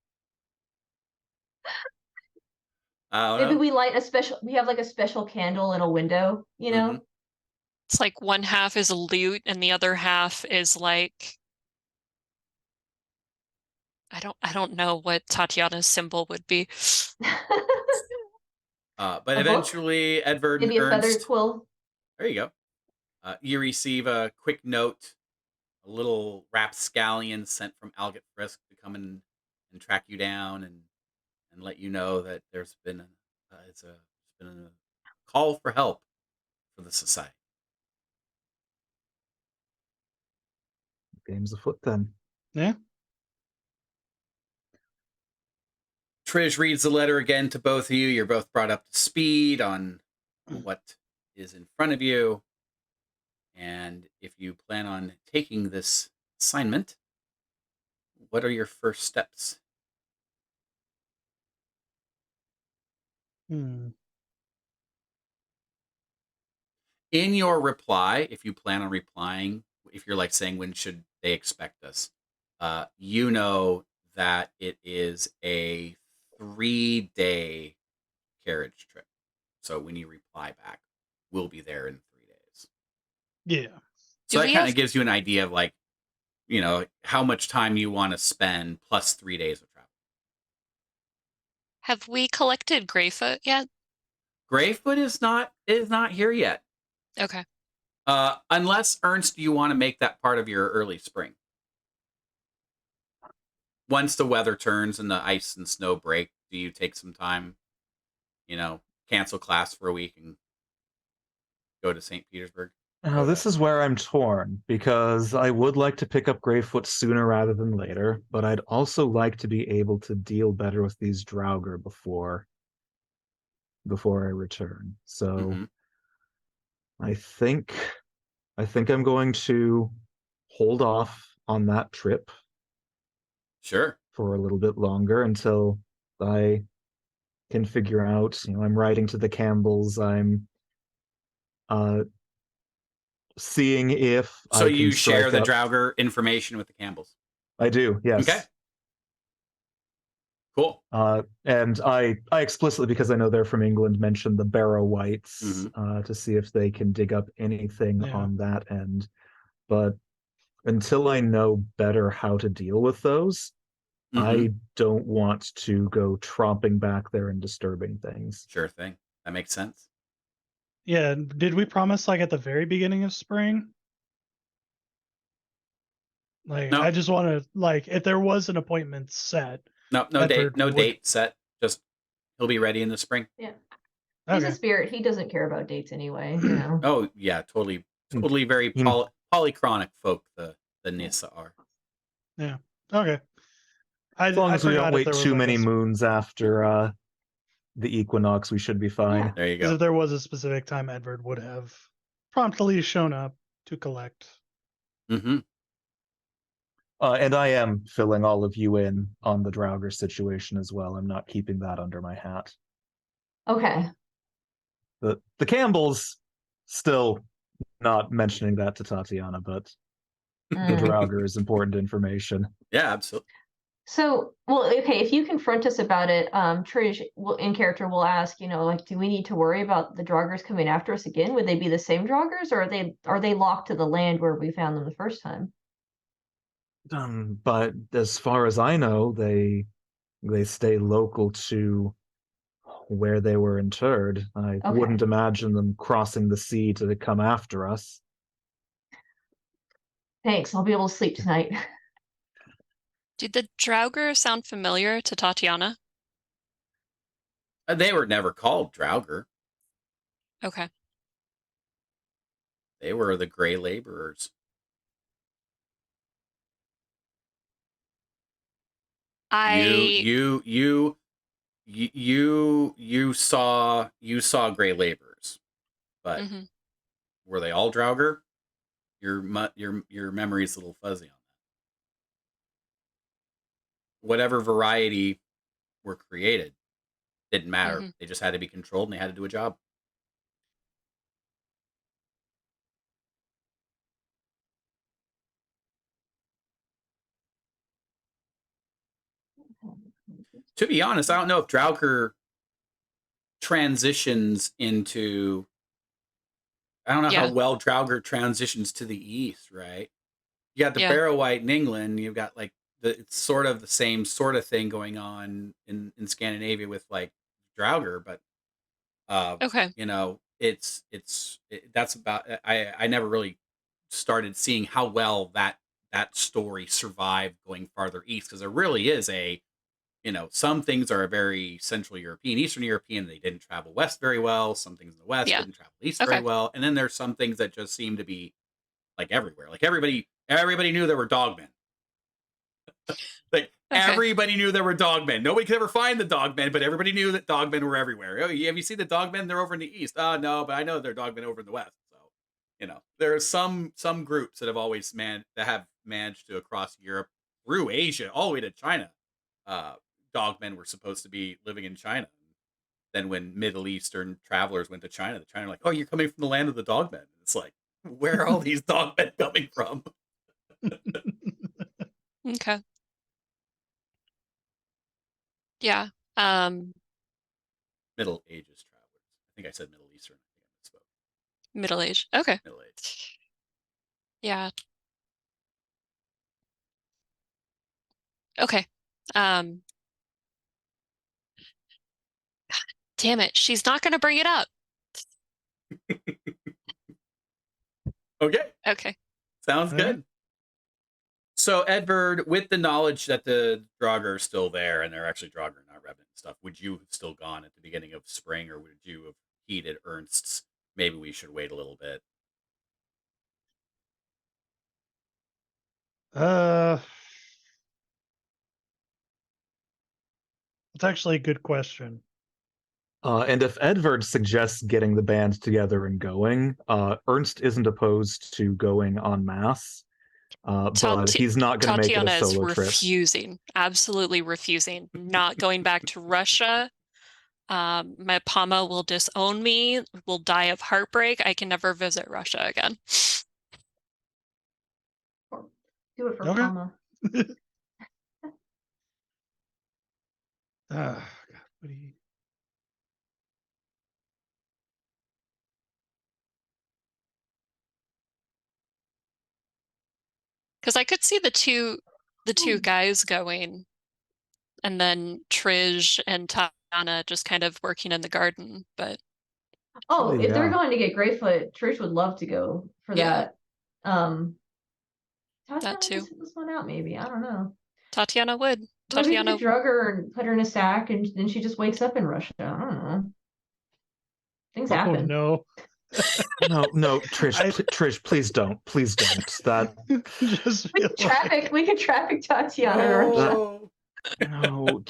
we light we have like a special candle in a window, Mm-hmm. It's like one half is a lute and the other half is like, I don't know what Tatiana's symbol would be. But eventually, Edward maybe and a Ernst. feathered quill. There you go. You receive a quick note, a little rapscallion sent from Alget Frisk to come in and track you down and and let you know that there's been it's been a call for help for the society. Game's afoot then. Yeah. Trish reads the letter again to both of you. You're both brought up to speed on what is in front of you. And if you plan on taking this assignment, what are your first steps? Hmm. In your reply, if you plan on replying, if you're like saying, when should they expect us? You know that it is a 3-day carriage trip. So when you reply back, we'll be there in 3 days. Yeah. So Do that we kind of have- gives you an idea of like, you know, how much time you want to spend plus 3 days of travel. Have we collected Greyfoot yet? Greyfoot is not here yet. Okay. Unless Ernst, you want to make that part of your early spring. Once the weather turns and the ice and snow break, do you take some time, you know, cancel class for a week and go to St. Petersburg? Now, this is where I'm torn, because I would like to pick up Greyfoot sooner rather than later, but I'd also like to be able to deal better with these Draugr before I return. So I think I'm going to hold off on that trip Sure. for a little bit longer until I can figure out, you know, I'm writing to the Campbells, I'm seeing if So I you can share the strike up. Draugr information with the Campbells. I do, yes. Okay. Cool. And I explicitly, because I know they're from England, mentioned the Barrow Whites to see if they can dig up anything on that end. But until I know better how to deal with those, I don't want to go tromping back there and disturbing things. Sure thing. That makes sense. Yeah. Did we promise like at the very beginning of spring? Like, No. I just want to, like, if there was an appointment set. No date set. Just he'll be ready in the spring. Yeah. He's a spirit. He doesn't care about dates anyway, you know. Oh yeah, totally very polychronic folk the Nissa are. Yeah. Okay. As long as we don't wait too many moons after the equinox, we should be fine. Yeah. There you Because go. if there was a specific time, Edward would have promptly shown up to collect. And I am filling all of you in on the Draugr situation as well. I'm not keeping that under my hat. Okay. The Campbells still not mentioning that to Tatiana, but the Draugr is important information. Yeah, absolutely. So, well, okay, if you confront us about it, Trish, in character, will ask, you know, like, do we need to worry about the Draugrs coming after us again? Would they be the same Draugrs, or are they locked to the land where we found them the first time? But as far as I know, they stay local to where they were interred. I wouldn't imagine them crossing the sea to come after us. Thanks, I'll be able to sleep tonight. Did the Draugr sound familiar to Tatiana? They were never called Draugr. Okay. They were the gray laborers. You saw gray laborers, but were they all Draugr? Your memory's a little fuzzy on that. Whatever variety were created didn't matter. They just had to be controlled and they had to do a job. To be honest, I don't know if Draugr transitions into. I don't know how well Draugr transitions to the east, right? You got the Barrow White in England. You've got like it's sort of the same sort of thing going on in Scandinavia with like Draugr, but you know, that's about. I never really started seeing how well that story survived going farther east, because there really is a some things are very Central European, Eastern European. They didn't travel west very well. Some things in the West didn't travel east very well. And then there's some things that just seem to be like everywhere. Like everybody knew there were dogmen. Like everybody knew there were dogmen. Nobody could ever find the dogmen, but everybody knew that dogmen were everywhere. Oh, have you seen the dogmen? They're over in the east. Oh no, but I know they're dogmen over in the west. So there are some groups that have always managed to across Europe through Asia all the way to China. Dogmen were supposed to be living in China. Then when Middle Eastern travelers went to China, the China were like, "Oh, you're coming from the land of the dogmen." It's like, where are all these dogmen coming from? Okay. Yeah. Middle Ages travelers. I think I said Middle Eastern. I think I misspoke. Middle age. Okay. Middle age. Yeah. Okay. Damn it. She's not going to bring it up. Okay. Okay. Sounds good. So, Edvard, with the knowledge that the Draugr are still there, and they're actually Draugr, not Revenant and stuff, would you have still gone at the beginning of spring, or would you have heeded Ernst's, maybe we should wait a little bit? It's actually a good question. And if Edvard suggests getting the band together and going, Ernst isn't opposed to going en masse, but he's not going to make it a solo trip. Tatiana is refusing, absolutely refusing, not going back to Russia. My Pama will disown me, will die of heartbreak. I can never visit Russia again. Do it for Pama. God, what do you... Because I could see the two guys going, and then Trish and Tatiana just kind of working in the garden. But if they're going to get Greyfoot, Trish would love to go for that. Tatiana that too. Sit this one out, maybe. I don't know. Tatiana would. Maybe we could drug her and put her in a sack, and then she just wakes up in Russia. I don't know. Things happen. No. No, Trish, please don't. That just we could traffic Tatiana in Russia. No,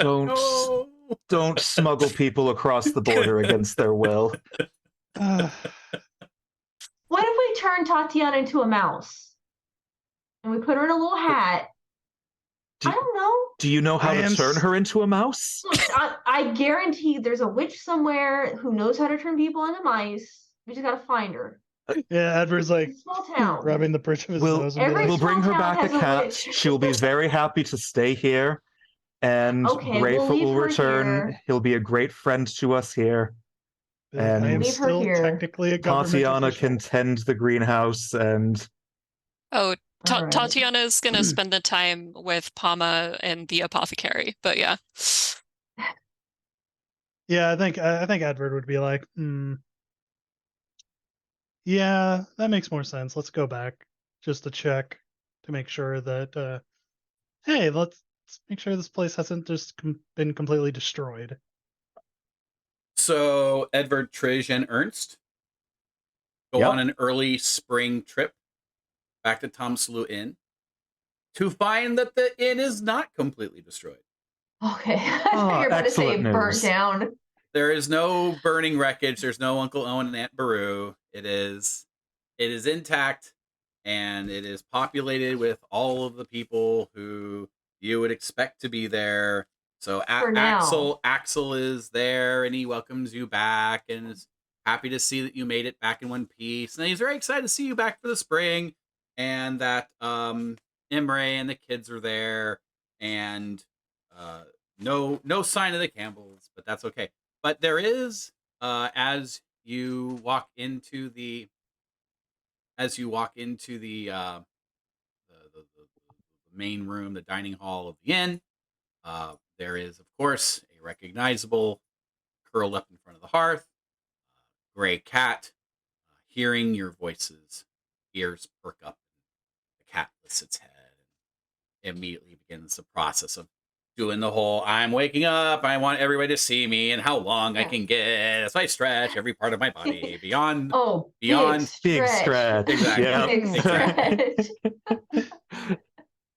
don't smuggle people across the border against their will. What if we turn Tatiana into a mouse? And we put her in a little hat? I don't know. Do you know how to turn her into a mouse? Look, I guarantee there's a witch somewhere who knows how to turn people into mice. We just gotta find her. Yeah, Edward's like small town. rubbing the bridge of his nose. We'll bring her back a cat. She'll be very happy to stay here. And Greyfoot will return. Here. He'll be a great friend to us here. And I am still technically a government Tatiana official. can tend the greenhouse and... Oh, Tatiana is going to spend the time with Pama and the apothecary, but yeah. Yeah, I think Edward would be like, yeah, that makes more sense. Let's go back just to check to make sure that, hey, let's make sure this place hasn't just been completely destroyed. So Edvard, Trish, and Ernst go on an early spring trip back to Tom Slough Inn to find that the inn is not completely destroyed. Okay, I thought you were about to say burnt down. There is no burning wreckage. There's no Uncle Owen and Aunt Beru. It is intact, and it is populated with all of the people who you would expect to be there. So Axel is there, and he welcomes you back, and is happy to see that you made it back in one piece. And he's very excited to see you back for the spring, and that Imre and the kids are there, and no sign of the Campbells, but that's okay. But there is, as you walk into the main room, the dining hall of the inn, there is, of course, a recognizable curled up in front of the hearth, gray cat. Hearing your voices, ears perk up. The cat lifts its head and immediately begins the process of doing the whole I'm waking up, I want everybody to see me and how long I can get. So I stretch every part of my body beyond big Big stretch. stretch. Exactly. Yeah. Big stretch.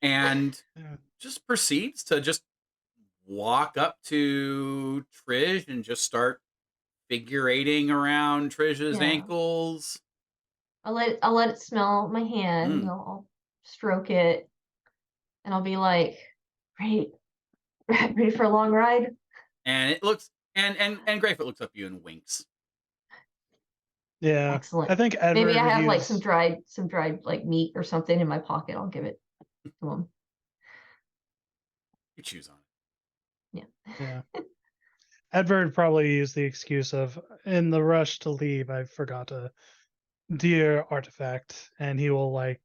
and Yeah. just proceeds to just walk up to Trish and just start figure eighting around Trish's Yeah. ankles. I'll let it smell my hand. I'll stroke it, and I'll be like, ready for a long ride. And it looks and Greyfoot looks up at you and winks. Yeah. Excellent. I think Edward, Maybe I have like he's- some dried like meat or something in my pocket. I'll give it to him. You choose on it. Yeah. Edward probably used the excuse of, in the rush to leave, I forgot to do your artifact, and he will like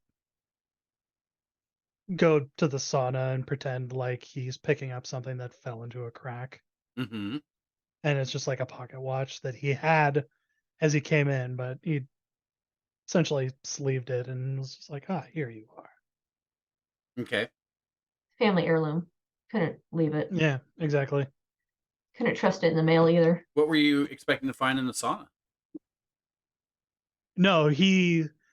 go to the sauna and pretend like he's picking up something that fell into a crack. Mm-hmm. And it's just like a pocket watch that he had as he came in, but he essentially sleeved it and was just like, here you are. Okay. Family heirloom. Couldn't leave it. Yeah, exactly. Couldn't trust it in the mail either. What were you expecting to find in the sauna? No,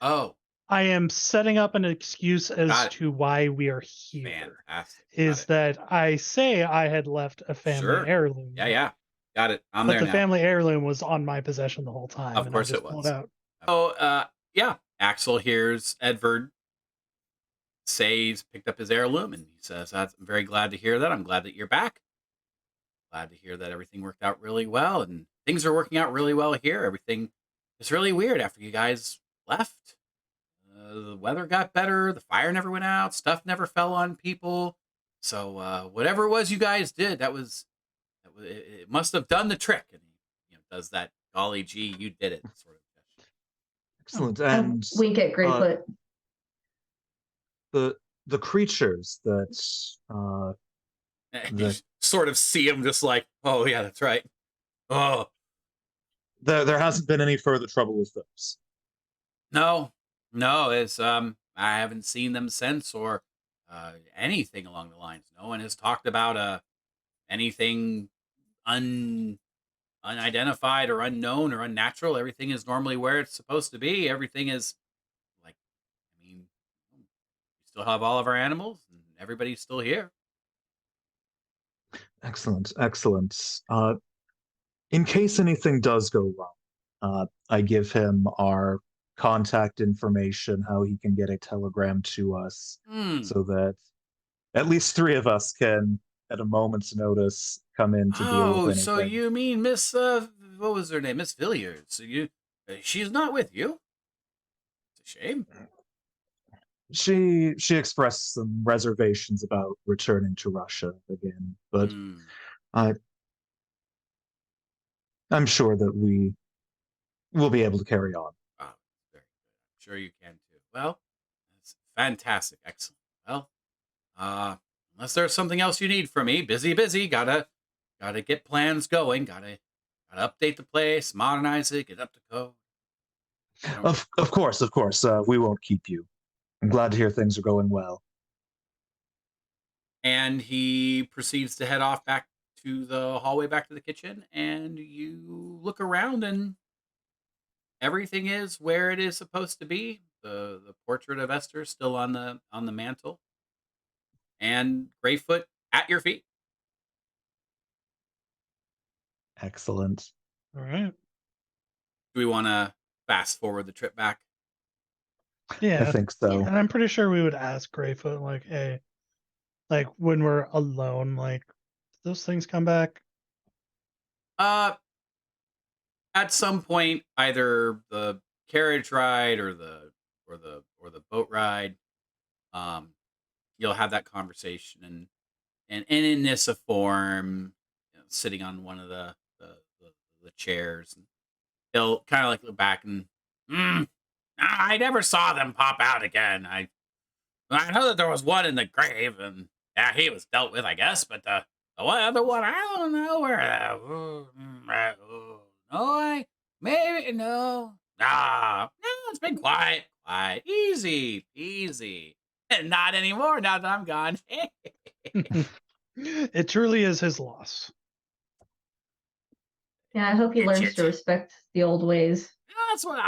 Oh, I am setting up an excuse as to why we are here. fantastic. Is that I say I had left a family heirloom. Yeah. Got it. I'm but there the now. family heirloom was on my possession the whole time. Of and course I just it pulled was. out. Oh, yeah. Axel hears Edward say he's picked up his heirloom, and he says, I'm very glad to hear that. I'm glad that you're back. Glad to hear that everything worked out really well, and things are working out really well here. Everything is really weird after you guys left. The weather got better. The fire never went out. Stuff never fell on people. So whatever it was you guys did, it must have done the trick. And he does that golly gee, you did it sort of gesture. Excellent. And wink at Greyfoot. The creatures that you sort of see him just like, oh yeah, that's right. Oh, there hasn't been any further trouble with those. no, it's I haven't seen them since or anything along the lines. No one has talked about anything unidentified or unknown or unnatural. Everything is normally where it's supposed to be. Everything is like, I mean, we still have all of our animals and everybody's still here. Excellent. In case anything does go wrong, I give him our contact information, how he can get a telegram to us, so that at least 3 of us can, at a moment's notice, come in to deal with anything. So you mean Miss what was her name? Miss Villiers. So she's not with you. It's a shame. She expressed some reservations about returning to Russia again, but I'm sure that we will be able to carry on. Wow, very good. I'm sure you can too. Well, that's fantastic. Excellent. Well, unless there's something else you need from me, busy. Gotta get plans going. Gotta update the place, modernize it, get up to code. Of course. We won't keep you. I'm glad to hear things are going well. And he proceeds to head off back to the hallway, back to the kitchen, and you look around and everything is where it is supposed to be. The portrait of Esther still on the mantle. And Greyfoot at your feet. Excellent. All right. Do we want to fast forward the trip back? Yeah, I think so. And I'm pretty sure we would ask Greyfoot, like, hey, like when we're alone, like, do those things come back? At some point, either the carriage ride or the boat ride, you'll have that conversation, and in this form, sitting on one of the chairs, and he'll kind of like look back and I never saw them pop out again. I know that there was one in the grave, and yeah, he was dealt with, I guess. But the other one, I don't know where. No. It's been quiet, easy, and not anymore. Now that I'm gone. It truly is his loss. Yeah, I hope he learns to respect the old ways. That's what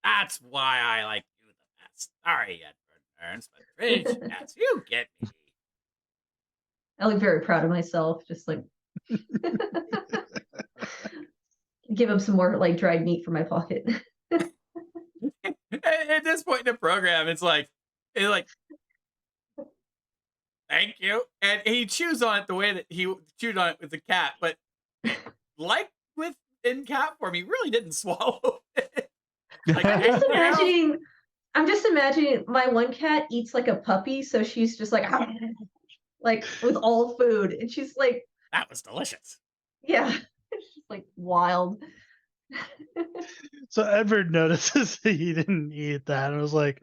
that's why I like you the best. Sorry, Edward Burns, but Bridge, yes, you get me. I look very proud of myself, just like give him some more like dried meat from my pocket. At this point in the program, it's like, thank you. And he chews on it the way that he chewed on it with the cat, but like with in cat form, he really didn't swallow it. Like, I'm just imagining my one cat eats like a puppy, so she's just like with all food, and she's like, that was delicious. Yeah, she's like wild. So Edward notices that he didn't eat that, and was like,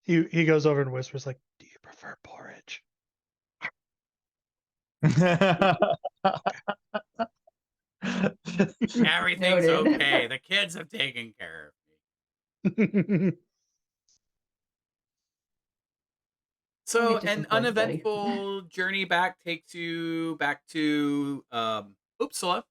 he goes over and whispers, like, "Do you prefer porridge?" Everything's okay. The kids have taken care of me. So an uneventful journey back takes you back to Uppsala,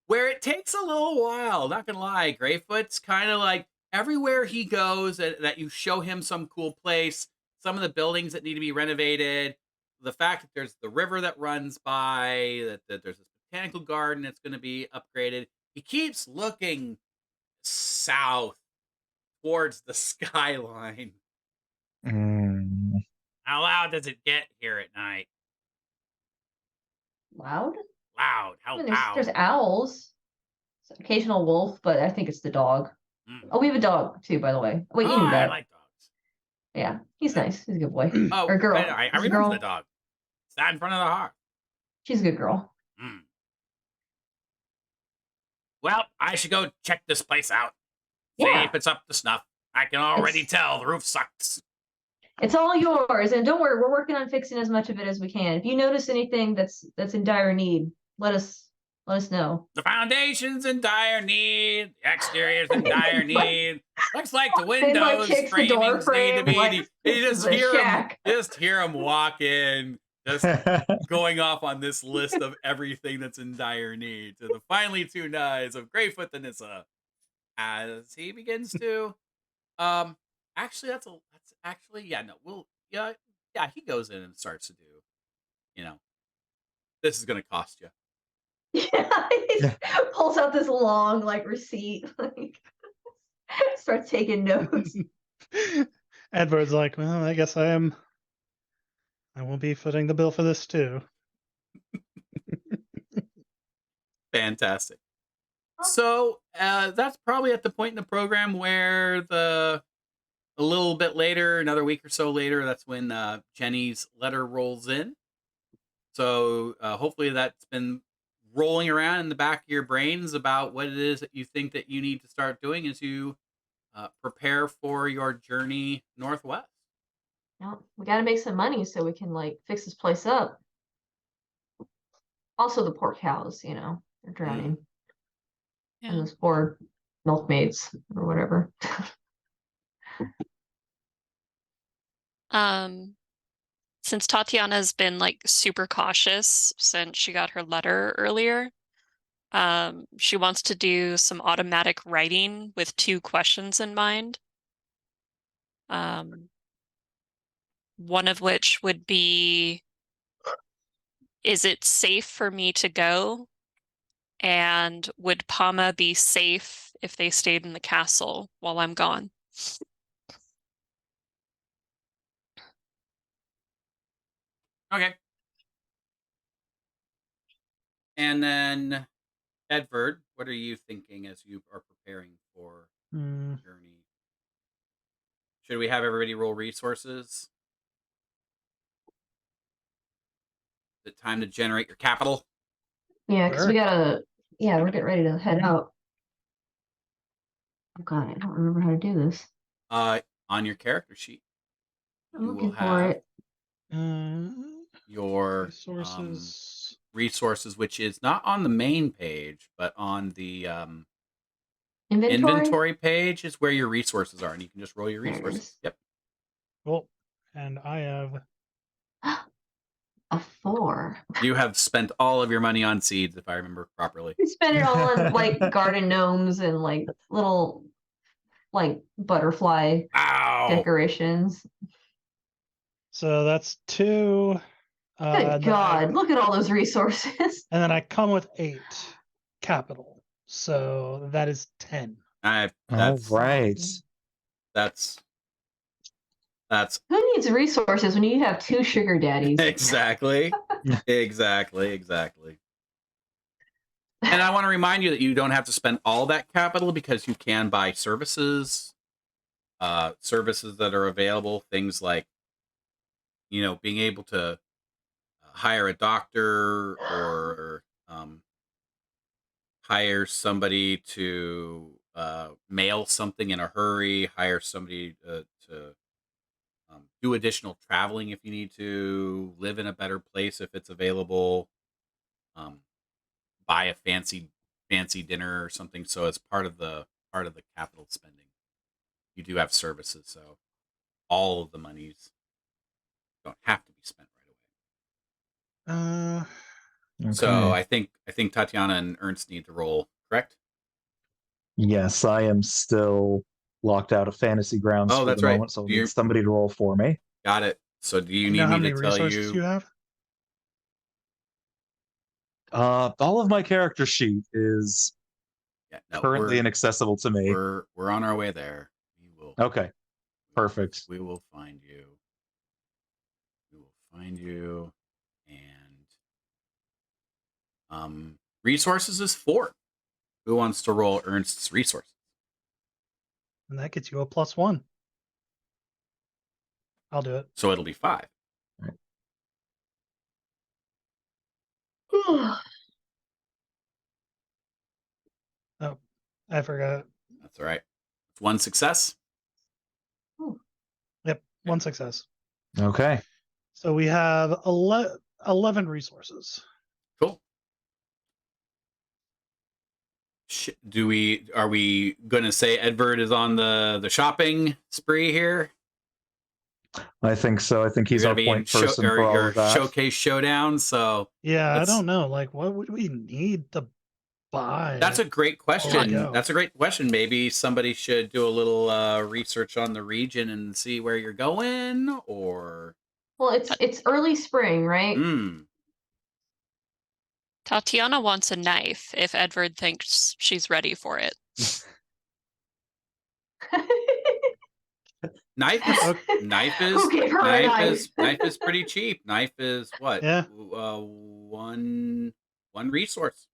where it takes a little while. Not gonna lie, Greyfoot's kind of like everywhere he goes that you show him some cool place, some of the buildings that need to be renovated, the fact that there's the river that runs by, that there's this botanical garden that's going to be upgraded. He keeps looking south towards the skyline. How loud does it get here at night? Loud? Loud. How loud? loud? There's owls. It's occasional wolf, but I think it's the dog. Oh, we have a dog too, by the way. Wait, you knew that. I like dogs. Yeah, he's nice. He's a good boy. Oh, or girl. I remember the dog. Sat in front of the hearth. She's a good girl. Well, I should go check this place out. See if it's up to snuff. I can already tell the roof sucks. It's all yours, and don't worry, we're working on fixing as much of it as we can. If you notice anything that's in dire need, let us know. The foundation's in dire need. The exterior's in dire need. Looks like the windows framings need to be. You just hear him walk in, just going off on this list of everything that's in dire need. To the finely tuned eyes of Greyfoot the Nissa, as he begins to, actually, he goes in and starts to do, this is gonna cost you. Yeah, he pulls out this long receipt, starts taking notes. Edward's like, well, I guess I will be footing the bill for this too. Fantastic. So that's probably at the point in the program where a little bit later, another week or so later, that's when Jenny's letter rolls in. So hopefully that's been rolling around in the back of your brains about what it is that you think that you need to start doing as you prepare for your journey northwest. Well, we got to make some money so we can fix this place up. Also, the poor cows, they're drowning. Yeah. And those poor milkmaids or whatever. Since Tatiana's been super cautious since she got her letter earlier, she wants to do some automatic writing with 2 questions in mind. One of which would be, is it safe for me to go? And would Pama be safe if they stayed in the castle while I'm gone? Okay. And then, Edward, what are you thinking as you are preparing for the journey? Should we have everybody roll resources? Is it time to generate your capital? Yeah, because we're getting ready to head out. Oh God, I don't remember how to do this. On your character sheet, I'm looking for it. Your resources, which is not on the main page, but on the inventory page is where your resources are, and you can just roll your resources. Yep. Cool. And I have A 4. You have spent all of your money on seeds, if I remember properly. We spent it all on like garden gnomes and like little like butterfly decorations. So that's 2. Good God, look at all those resources. And then I come with 8 capital. So that is 10. All right. That's Who needs resources when you have 2 sugar daddies? exactly. And I want to remind you that you don't have to spend all that capital because you can buy services that are available, things like, being able to hire a doctor or hire somebody to mail something in a hurry, hire somebody to do additional traveling if you need to, live in a better place if it's available, buy a fancy dinner or something. So as part of the capital spending, you do have services. So all of the monies don't have to be spent right away. Okay. So I think Tatiana and Ernst need to roll, correct? Yes, I am still locked out of Fantasy Grounds for the moment, so I'll need somebody to roll for me. Got it. So do you need know how me many to tell resources you have? All of my character sheet is currently inaccessible to me. We're on our way there. Okay. Perfect. We will find you. And resources is 4. Who wants to roll Ernst's resources? And that gets you a +1. I'll do it. So it'll be 5. Right. Oh, I forgot. That's all right. 1 success. Yep, 1 success. Okay. So we have 11 resources. Cool. Are we going to say Edvard is on the shopping spree here? I think so. I think he's our point person for all of that. Showcase showdown. So yeah, I don't know. Like, what would we need to buy? That's a great question. Maybe somebody should do a little research on the region and see where you're going, or. Well, it's early spring, right? Tatiana wants a knife if Edvard thinks she's ready for it. Knife is pretty cheap. Knife is what? Yeah. One resource.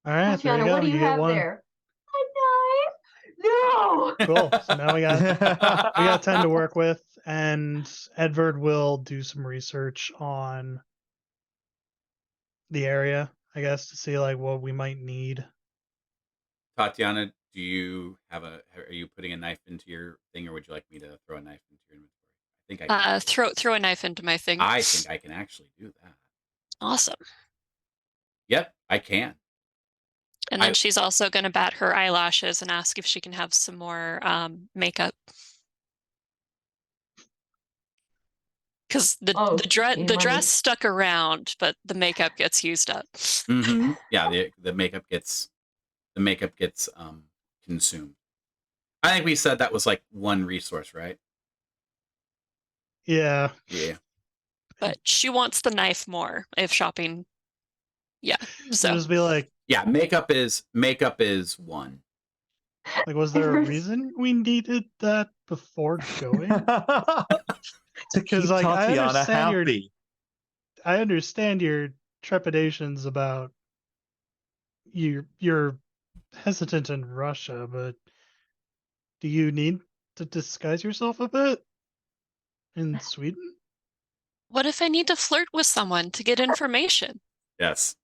All right, Tatiana, what do you have there? A knife? No. Cool. So now we got 10 to work with, and Edvard will do some research on the area, I guess, to see like what we might need. Tatiana, do you are you putting a knife into your thing, or would you like me to throw a knife into your inventory? I think I can. Throw a knife into my thing. I think I can actually do that. Awesome. Yep, I can. And then she's also going to bat her eyelashes and ask if she can have some more makeup. Because the dress stuck around, but the makeup gets used up. Mm-hmm. Yeah, the makeup gets consumed. I think we said that was like 1 resource, right? Yeah. Yeah. But she wants the knife more if shopping. Yeah. So just be like, yeah, makeup is 1. Like, was there a reason we needed that before going? Because like Tatiana happy. I understand your trepidations about you're hesitant in Russia, but do you need to disguise yourself a bit in Sweden? What if I need to flirt with someone to get information? Yes.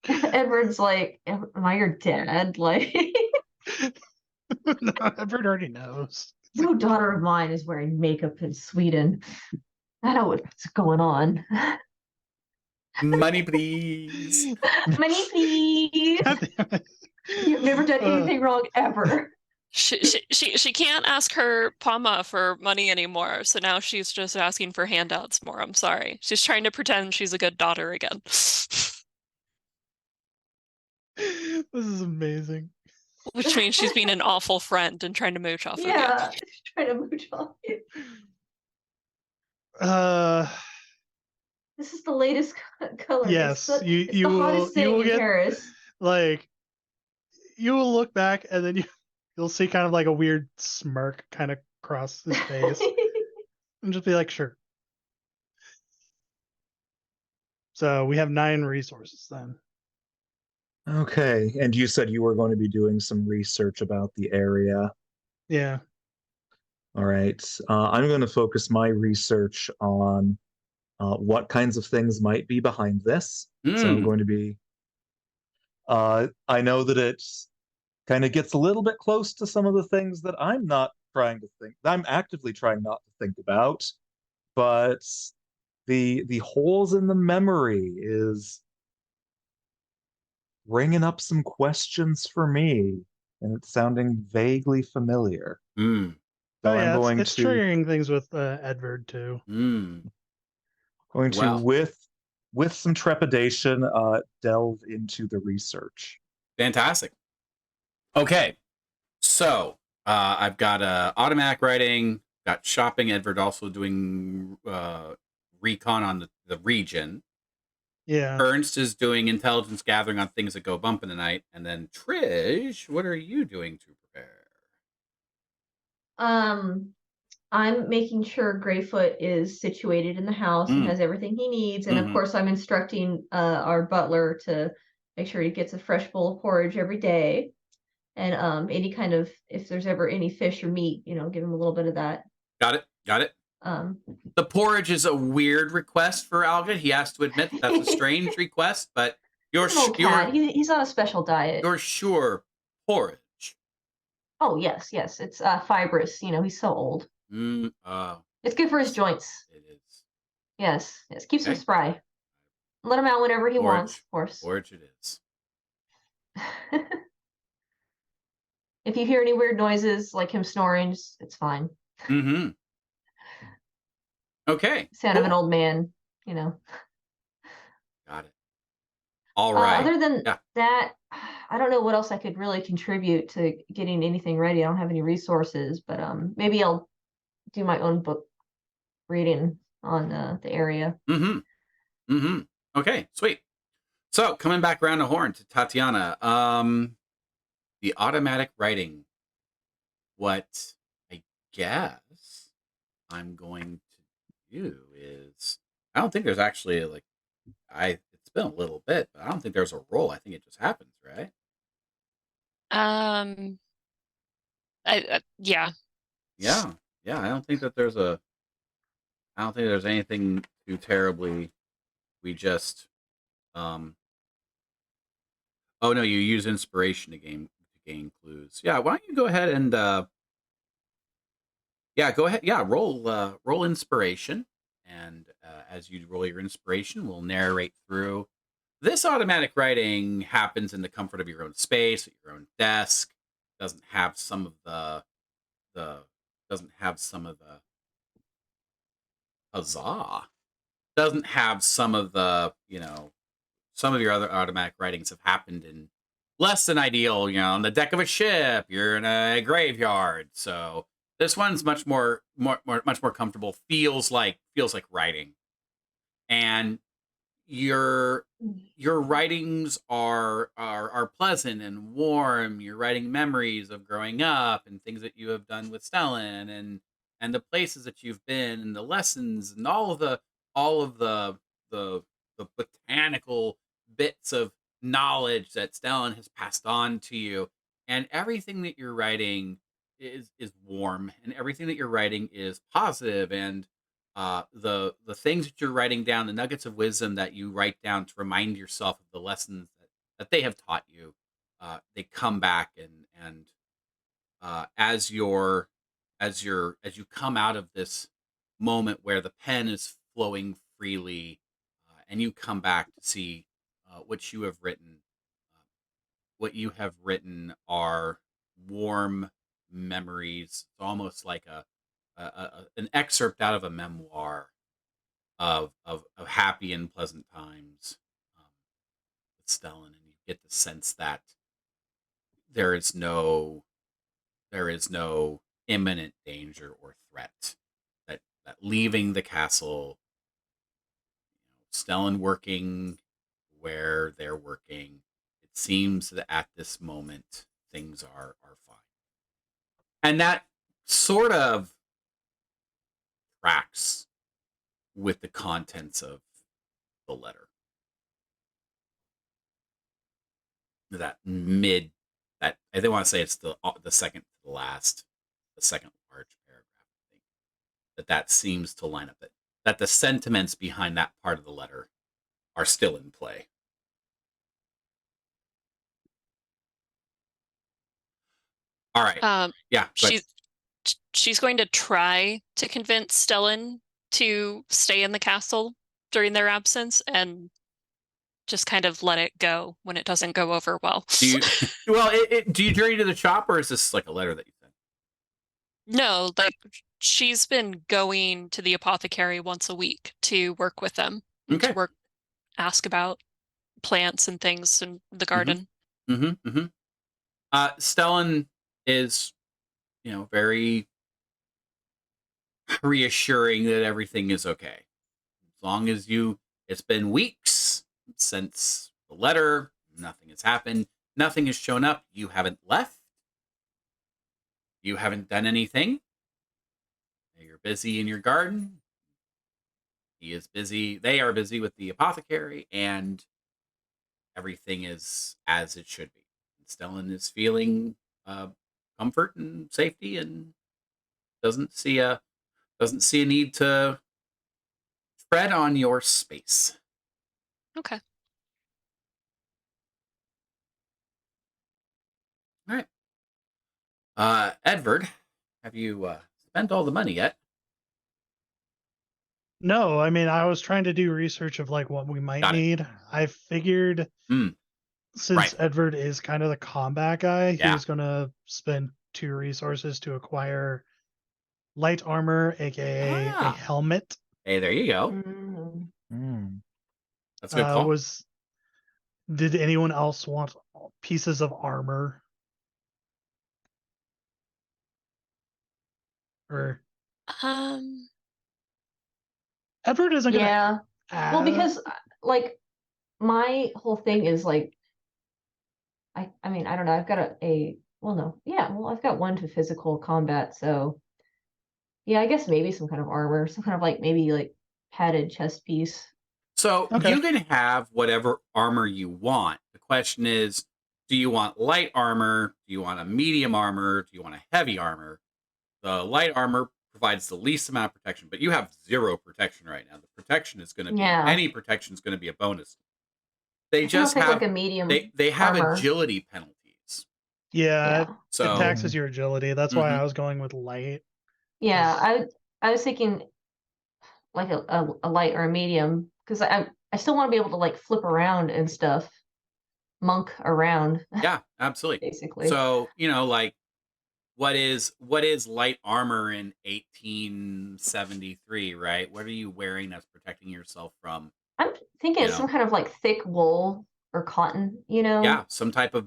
Edward's like, am I your dad? Like, no, Edward already knows. No daughter of mine is wearing makeup in Sweden. I know what's going on. Money, please. Money, please. You've never done anything wrong ever. She can't ask her Pama for money anymore, so now she's just asking for handouts more. I'm sorry. She's trying to pretend she's a good daughter again. This is amazing. Which means she's being an awful friend and trying to mooch off of you. Yeah, trying to mooch off you. This is the latest color. Yes, it's you the hottest thing will in get Paris. like you will look back and then you'll see kind of like a weird smirk kind of cross his face and just be like, sure. So we have 9 resources then. Okay, and you said you were going to be doing some research about the area. Yeah. All right. I'm going to focus my research on what kinds of things might be behind this. So I'm going to be. I know that it kind of gets a little bit close to some of the things that I'm not trying to think. I'm actively trying not to think about, but the holes in the memory is bringing up some questions for me, and it's sounding vaguely familiar. Mm. So Oh I'm yeah, going it's to triggering things with Edvard too. going to Wow. with some trepidation delve into the research. Fantastic. Okay. So I've got automatic writing, got shopping, Edward also doing recon on the region. Yeah. Ernst is doing intelligence gathering on things that go bump in the night. And then Trish, what are you doing to prepare? I'm making sure Greyfoot is situated in the house and has everything he needs. And of course, I'm instructing our butler to make sure he gets a fresh bowl of porridge every day. And any kind of, if there's ever any fish or meat, give him a little bit of that. Got it. The porridge is a weird request for Alga. He has to admit that's a strange request, but he's on a special diet. You're sure porridge. Oh yes, it's fibrous. He's so old. It's good for his joints. It is. Yes, keeps him spry. Let him out whenever he wants, of course. Porridge it is. If you hear any weird noises like him snoring, it's fine. Okay. Sound of an old man, Got it. All right. Other than that, I don't know what else I could really contribute to getting anything ready. I don't have any resources, but maybe I'll do my own book reading on the area. Okay, sweet. So coming back around the horn to Tatiana, the automatic writing. What I guess I'm going to do is, I don't think there's actually it's been a little bit, but I don't think there's a roll. I think it just happens, right? Yeah. I don't think that there's anything too terribly. We just oh no, you use inspiration to gain clues. Yeah, why don't you go ahead and go ahead. Yeah, roll inspiration, and as you roll your inspiration, we'll narrate through. This automatic writing happens in the comfort of your own space, at your own desk. Doesn't have some of the huzzah. Doesn't have some of the, some of your other automatic writings have happened in less than ideal, on the deck of a ship, you're in a graveyard. So this one's much more comfortable, feels like writing. And your writings are pleasant and warm. You're writing memories of growing up and things that you have done with Stellan and the places that you've been and the lessons and all of the botanical bits of knowledge that Stellan has passed on to you. And everything that you're writing is warm, and everything that you're writing is positive, and the things that you're writing down, the nuggets of wisdom that you write down to remind yourself of the lessons that they have taught you, they come back, and as you come out of this moment where the pen is flowing freely, and you come back to see what you have written. What you have written are warm memories. It's almost like an excerpt out of a memoir of happy and pleasant times with Stellan, and you get the sense that there is no imminent danger or threat. That leaving the castle, Stellan working where they're working, it seems that at this moment things are fine. And that sort of tracks with the contents of the letter. That I think want to say it's the second to the last, the second large paragraph. I think that seems to line up that the sentiments behind that part of the letter are still in play. All right. Yeah. She's going to try to convince Stellan to stay in the castle during their absence and just kind of let it go when it doesn't go over well. Do you do you journey to the shop, or is this like a letter that you sent? No, like she's been going to the apothecary once a week to work with them. Okay. To ask about plants and things in the garden. Stellan is, very reassuring that everything is okay. As long as it's been weeks since the letter, nothing has happened, nothing has shown up, you haven't left, you haven't done anything, you're busy in your garden, he is busy, they are busy with the apothecary, and everything is as it should be. Stellan is feeling comfort and safety, and doesn't see a need to tread on your space. Okay. All right. Edward, have you spent all the money yet? No, I mean, I was trying to do research of like what we might need. I figured since Edward is kind of the combat guy, he was going to spend 2 resources to acquire light armor, aka a helmet. Hey, there you go. That's a good call. Did anyone else want pieces of armor? Or Edward isn't gonna. Yeah. Well, because like my whole thing is like, I mean, I don't know. I've got I've got 1 to physical combat, so yeah, I guess maybe some kind of armor, some kind of like maybe like padded chest piece. So you can have whatever armor you want. The question is, do you want light armor? Do you want a medium armor? Do you want a heavy armor? The light armor provides the least amount of protection, but you have 0 protection right now. The protection is going to be any protection is going to be a bonus. They just have like a medium. They have armor. Agility penalties. Yeah, so it taxes your agility. That's why I was going with light. Yeah, I was thinking like a light or a medium, because I still want to be able to like flip around and stuff, monk around. Yeah, absolutely. Basically. So like what is light armor in 1873, right? What are you wearing that's protecting yourself from? I'm thinking it's some kind of like thick wool or cotton, Yeah, some type of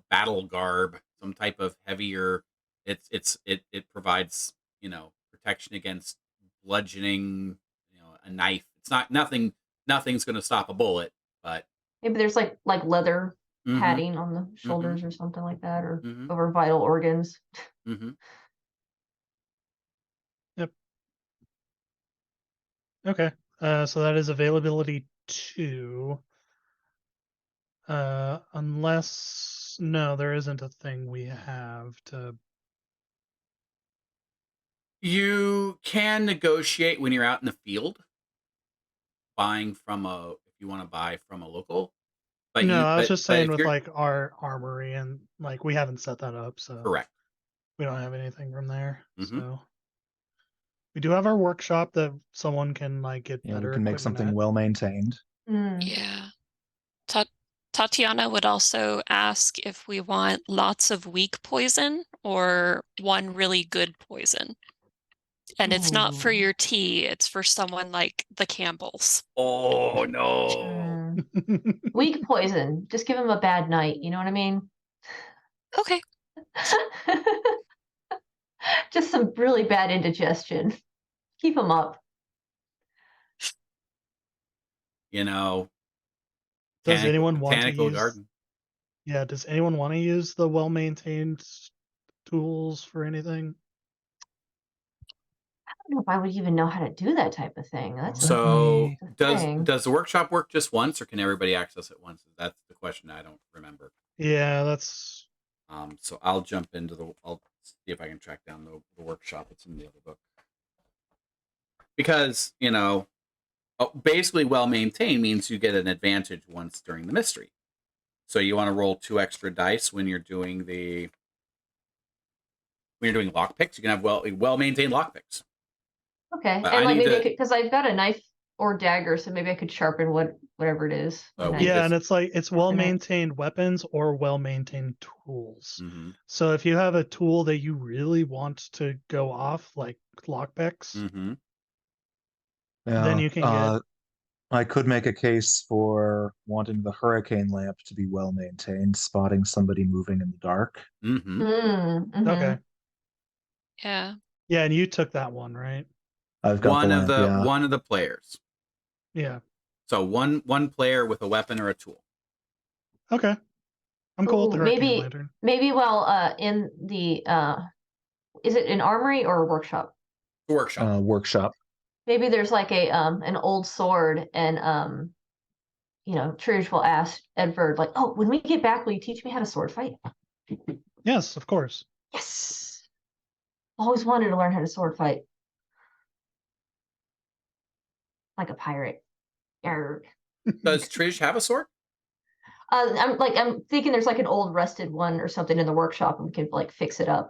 battle garb, some type of heavier. It provides protection against bludgeoning. A knife. It's nothing's going to stop a bullet, but maybe there's like leather padding on the shoulders or something like that, or over vital organs. Yep. Okay. So that is availability 2. Unless there isn't a thing we have to. You can negotiate when you're out in the field, buying from if you want to buy from a local. But I was just saying with like our armory, and like we haven't set that up, so correct. We don't have anything from there, so we do have our workshop that someone can like get better. We can make something well maintained. Yeah. Tatiana would also ask if we want lots of weak poison or one really good poison. And it's not for Ooh. your tea, it's for someone like the Campbells. Oh no. Weak poison. Just give him a bad night. You know what I mean? Okay. Just some really bad indigestion. Keep him up. You know, Does anyone want to botanical use? garden. Yeah. Does anyone want to use the well-maintained tools for anything? I don't know if I would even know how to do that type of thing. That's So a does thing. the workshop work just once, or can everybody access it once? That's the question I don't remember. Yeah, that's So I'll jump into I'll see if I can track down the workshop that's in the other book. Because, basically well maintained means you get an advantage once during the mystery. So you want to roll 2 extra dice when you're doing lockpicks. You can have well maintained lockpicks. Okay, But and I like need maybe to- because I've got a knife or dagger, so maybe I could sharpen whatever it is. Oh, Knife. yeah, just- and it's like it's well-maintained weapons or well-maintained tools. Mhm. So if you have a tool that you really want to go off, like lockpicks, Mhm. then you can get. I could make a case for wanting the hurricane lamp to be well maintained, spotting somebody moving in the dark. Mhm. Mm-hmm. Okay. Yeah. Yeah, and you took that one, right? I've got One the of lamp, yeah. one of the players. Yeah. So one player with a weapon or a tool. Okay. I'm cool with the Ooh, hurricane lantern. maybe in the is it an armory or a workshop? The workshop. Workshop. Maybe there's like a an old sword, and Trish will ask Edward like, "Oh, when we get back, will you teach me how to sword fight?" Yes, of course. Yes. Always wanted to learn how to sword fight. Like a pirate. Yarr. Does Trish have a sword? I'm thinking there's like an old rusted one or something in the workshop, and we can like fix it up.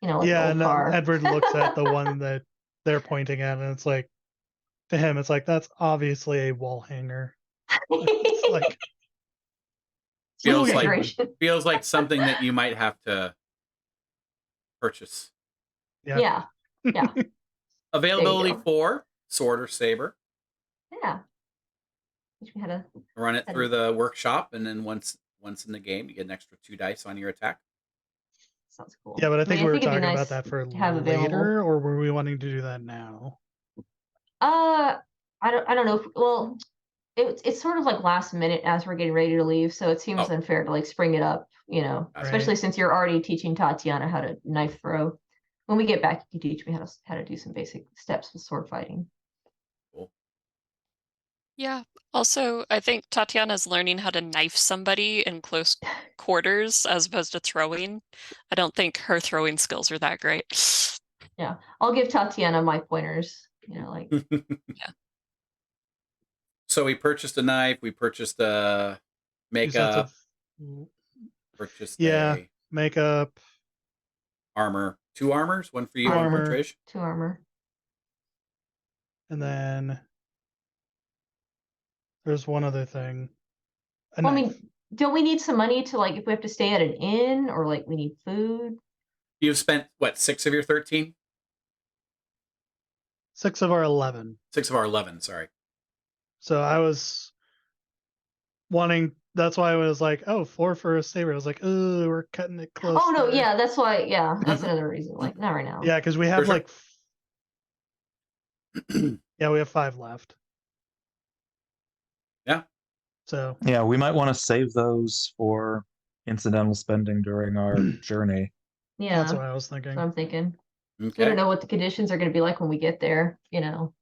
Like Yeah, an and old car. Edward looks at the one that they're pointing at, and it's like, to him, it's like, that's obviously a wall hanger. It's like, Feels okay, like decoration. feels like something that you might have to purchase. Yeah. Availability go. for sword or saber. Yeah. Teach me how to. Run it How through to- the workshop, and then once in the game, you get an extra 2 dice on your attack. Sounds cool. yeah, but I think we were it'd be talking nice about that for to have available. later, or were we wanting to do that now? I don't know. Well, it's sort of like last minute as we're getting ready to leave, so it seems unfair to like spring it up, especially since you're already teaching Tatiana how to knife throw. When we get back, you teach me how to do some basic steps with sword fighting. Cool. Yeah. Also, I think Tatiana's learning how to knife somebody in close quarters as opposed to throwing. I don't think her throwing skills are that great. Yeah, I'll give Tatiana my pointers. Like. Yeah. So we purchased a knife. We purchased a makeup. Purchased a makeup, armor. 2 armors. One for you, one for Trish. 2 armor. And then there's one other thing. Well, I mean, don't we need some money to like if we have to stay at an inn or like we need food? You've spent what, 6 of your 13? 6 of our 11. 6 of our 11. Sorry. So I was wanting. That's why I was like, oh, 4 for a saber. I was like, oh, we're cutting it close. Oh no, there. yeah, that's why. Yeah, that's another reason. Like not right now. Yeah, because we have For sure. like. Yeah, we have 5 left. Yeah. So. Yeah, we might want to save those for incidental spending during our journey. Yeah, That's what I was thinking. that's what I'm thinking. Okay. We don't know what the conditions are going to be like when we get there. Yep.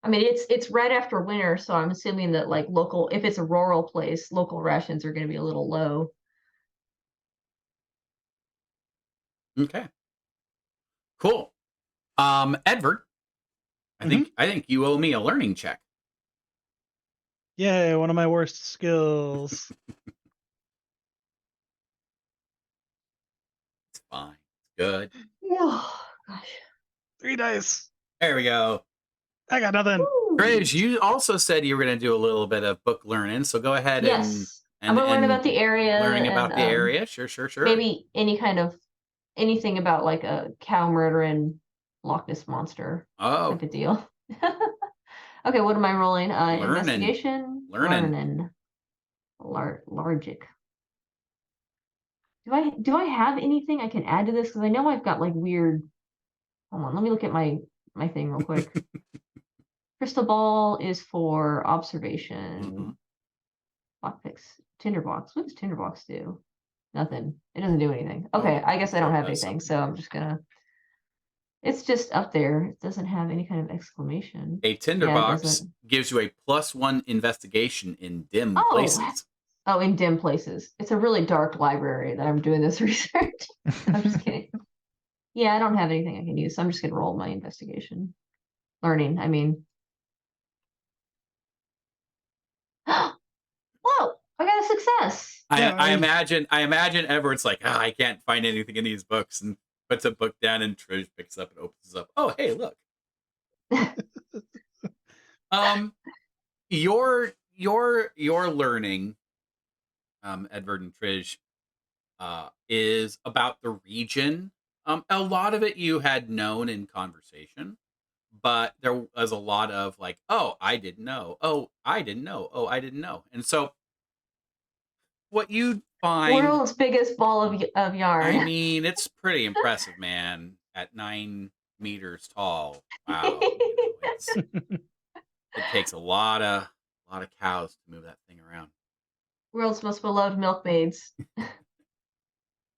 I mean, it's right after winter, so I'm assuming that like if it's a rural place, local rations are going to be a little low. Okay. Cool. Edward, I think you owe me a learning check. Yay, one of my worst skills. It's fine. It's good. Oh gosh. 3 dice. There we go. I got nothing. Woo. Graves, you also said you were going to do a little bit of book learning, so go ahead Yes. I'm gonna learn about the area learning about and the area. Sure. maybe anything about like a cow murdering Loch Ness monster Oh, type of deal. Okay, what am I rolling? Learning. Investigation, learning, Largic. Do I have anything I can add to this? Because I know I've got like weird. Hold on, let me look at my thing real quick. Crystal ball is for observation. Lockpicks, tinderbox. What does tinderbox do? Nothing. It doesn't do anything. Okay, I guess I don't have anything, so I'm just gonna. It's just up there. It doesn't have any kind of exclamation. A tinderbox gives you a +1 investigation in dim places. Oh, in dim places. It's a really dark library that I'm doing this research. I'm just kidding. Yeah, I don't have anything I can use, so I'm just gonna roll my investigation. Learning, I mean. Whoa, I got a success. I imagine Edward's like, I can't find anything in these books, and puts a book down, and Trish picks up and opens up. Oh, hey, look. Your learning, Edward and Trish, is about the region. A lot of it you had known in conversation, but there was a lot of like, oh, I didn't know. Oh, I didn't know. Oh, I didn't know. And so what you'd find, world's biggest ball of yarn. I mean, it's pretty impressive, man. At 9 meters tall. Wow. It takes a lot of cows to move that thing around. World's most beloved milkmaids.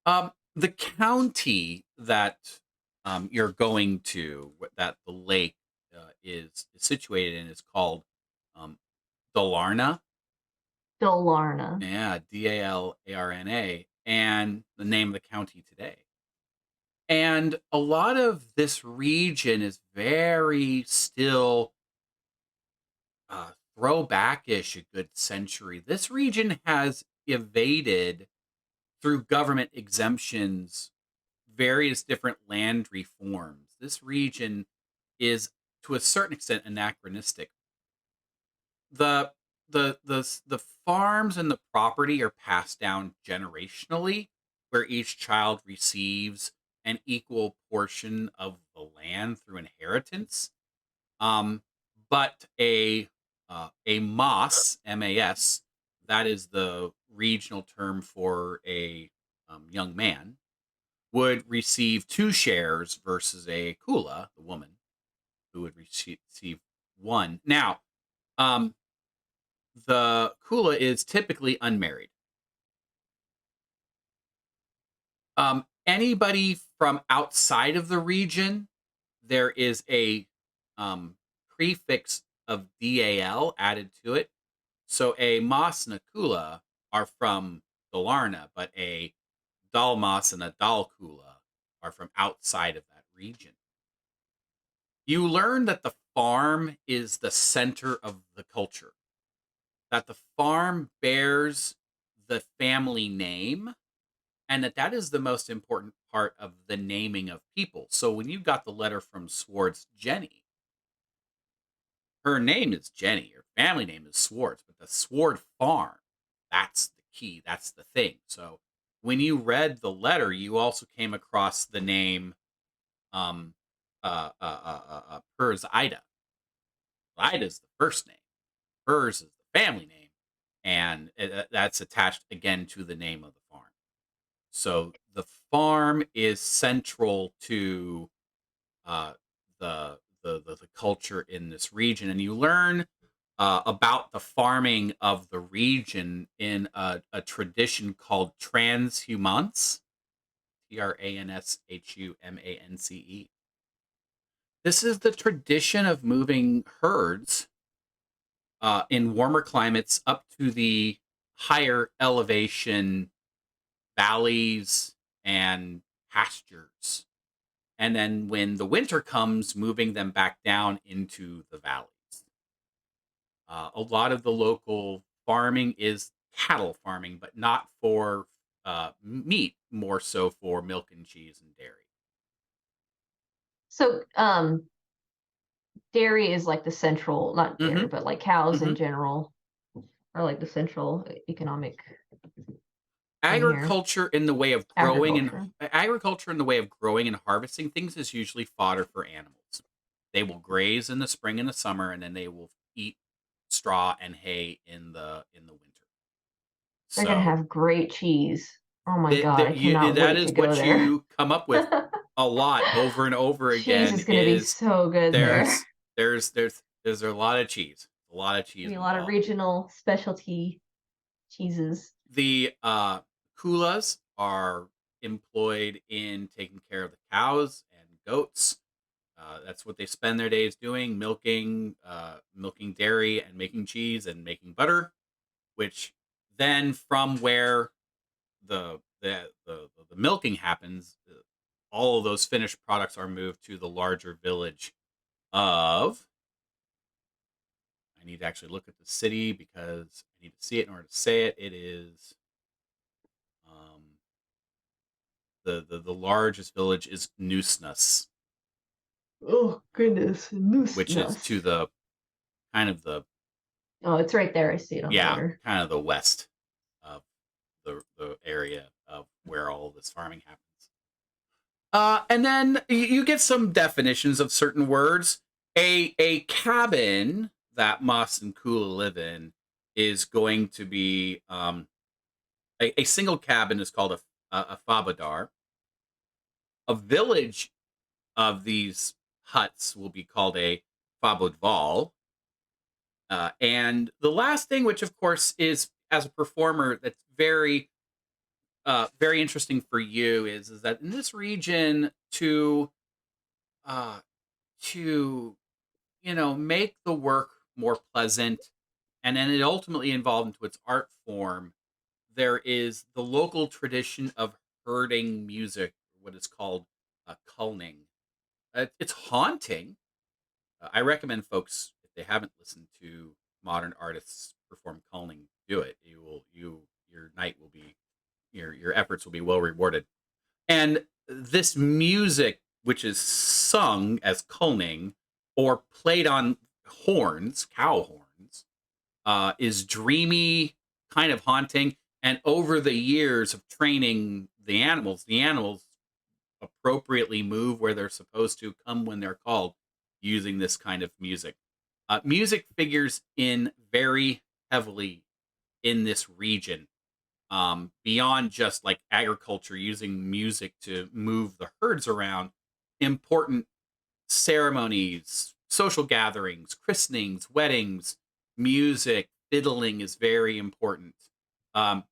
The county that you're going to, that the lake is situated in, is called Dalarna. Dalarna. Yeah, Dalarna, and the name of the county today. And a lot of this region is very still throwback-ish a good century. This region has evaded, through government exemptions, various different land reforms. This region is, to a certain extent, anachronistic. The farms and the property are passed down generationally, where each child receives an equal portion of the land through inheritance. But a MAS, M-A-S, that is the regional term for a young man, would receive 2 shares versus a kula, the woman, who would receive 1. Now, the kula is typically unmarried. Anybody from outside of the region, there is a prefix of DAL added to it. So a Mas and a Kula are from Dalarna, but a Dalmas and a Dalkula are from outside of that region. You learn that the farm is the center of the culture, that the farm bears the family name, and that is the most important part of the naming of people. So when you got the letter from Swartz Jenny, her name is Jenny, her family name is Swartz, but the Sward farm, that's the key, that's the thing. So when you read the letter, you also came across the name Pers Ida. Ida's the first name. Pers is the family name, and that's attached again to the name of the farm. So the farm is central to the culture in this region, and you learn about the farming of the region in a tradition called transhumance, Transhumance. This is the tradition of moving herds in warmer climates up to the higher elevation valleys and pastures. And then when the winter comes, moving them back down into the valleys. A lot of the local farming is cattle farming, but not for meat, more so for milk and cheese and dairy. So, dairy is like the central, not dairy, but like cows in Mhm. general are like the central economic Agriculture in the way of growing and agriculture. agriculture in the way of growing and harvesting things is usually fodder for animals. They will graze in the spring and the summer, and then they will eat straw and hay in the winter. They're gonna So have great cheese. Oh my God, I cannot that wait is to go what there. you come up with a lot over and over Cheese again. is gonna be so good there. There's a lot of cheese, a lot of cheese Be a lot of involved. regional specialty cheeses. The kulas are employed in taking care of the cows and goats. That's what they spend their days doing, milking dairy and making cheese and making butter. Which then, from where the milking happens, all of those finished products are moved to the larger village of. I need to actually look at the city because I need to see it in order to say it. It is the largest village is Nusnus, Oh goodness, which is to the kind of the Oh, it's right there. I see it on the water. kind of the west of the area of where all of this farming happens. And then you get some definitions of certain words. A cabin that Moss and Kula live in is going to be a single cabin is called a fabadar. A village of these huts will be called a fabodval. And the last thing, which of course is as a performer, that's very interesting for you, is that in this region uh, to make the work more pleasant, and then it ultimately evolved into its art form. There is the local tradition of herding music, what is called culning. It's haunting. I recommend folks, if they haven't listened to modern artists perform culning, do it. Your night will be your efforts will be well rewarded. And this music, which is sung as culning or played on horns, cow horns, is dreamy, kind of haunting. And over the years of training the animals appropriately move where they're supposed to, come when they're called, using this kind of music. Music figures in very heavily in this region, beyond just like agriculture, using music to move the herds around. Important ceremonies, social gatherings, christenings, weddings, music, fiddling is very important. Um,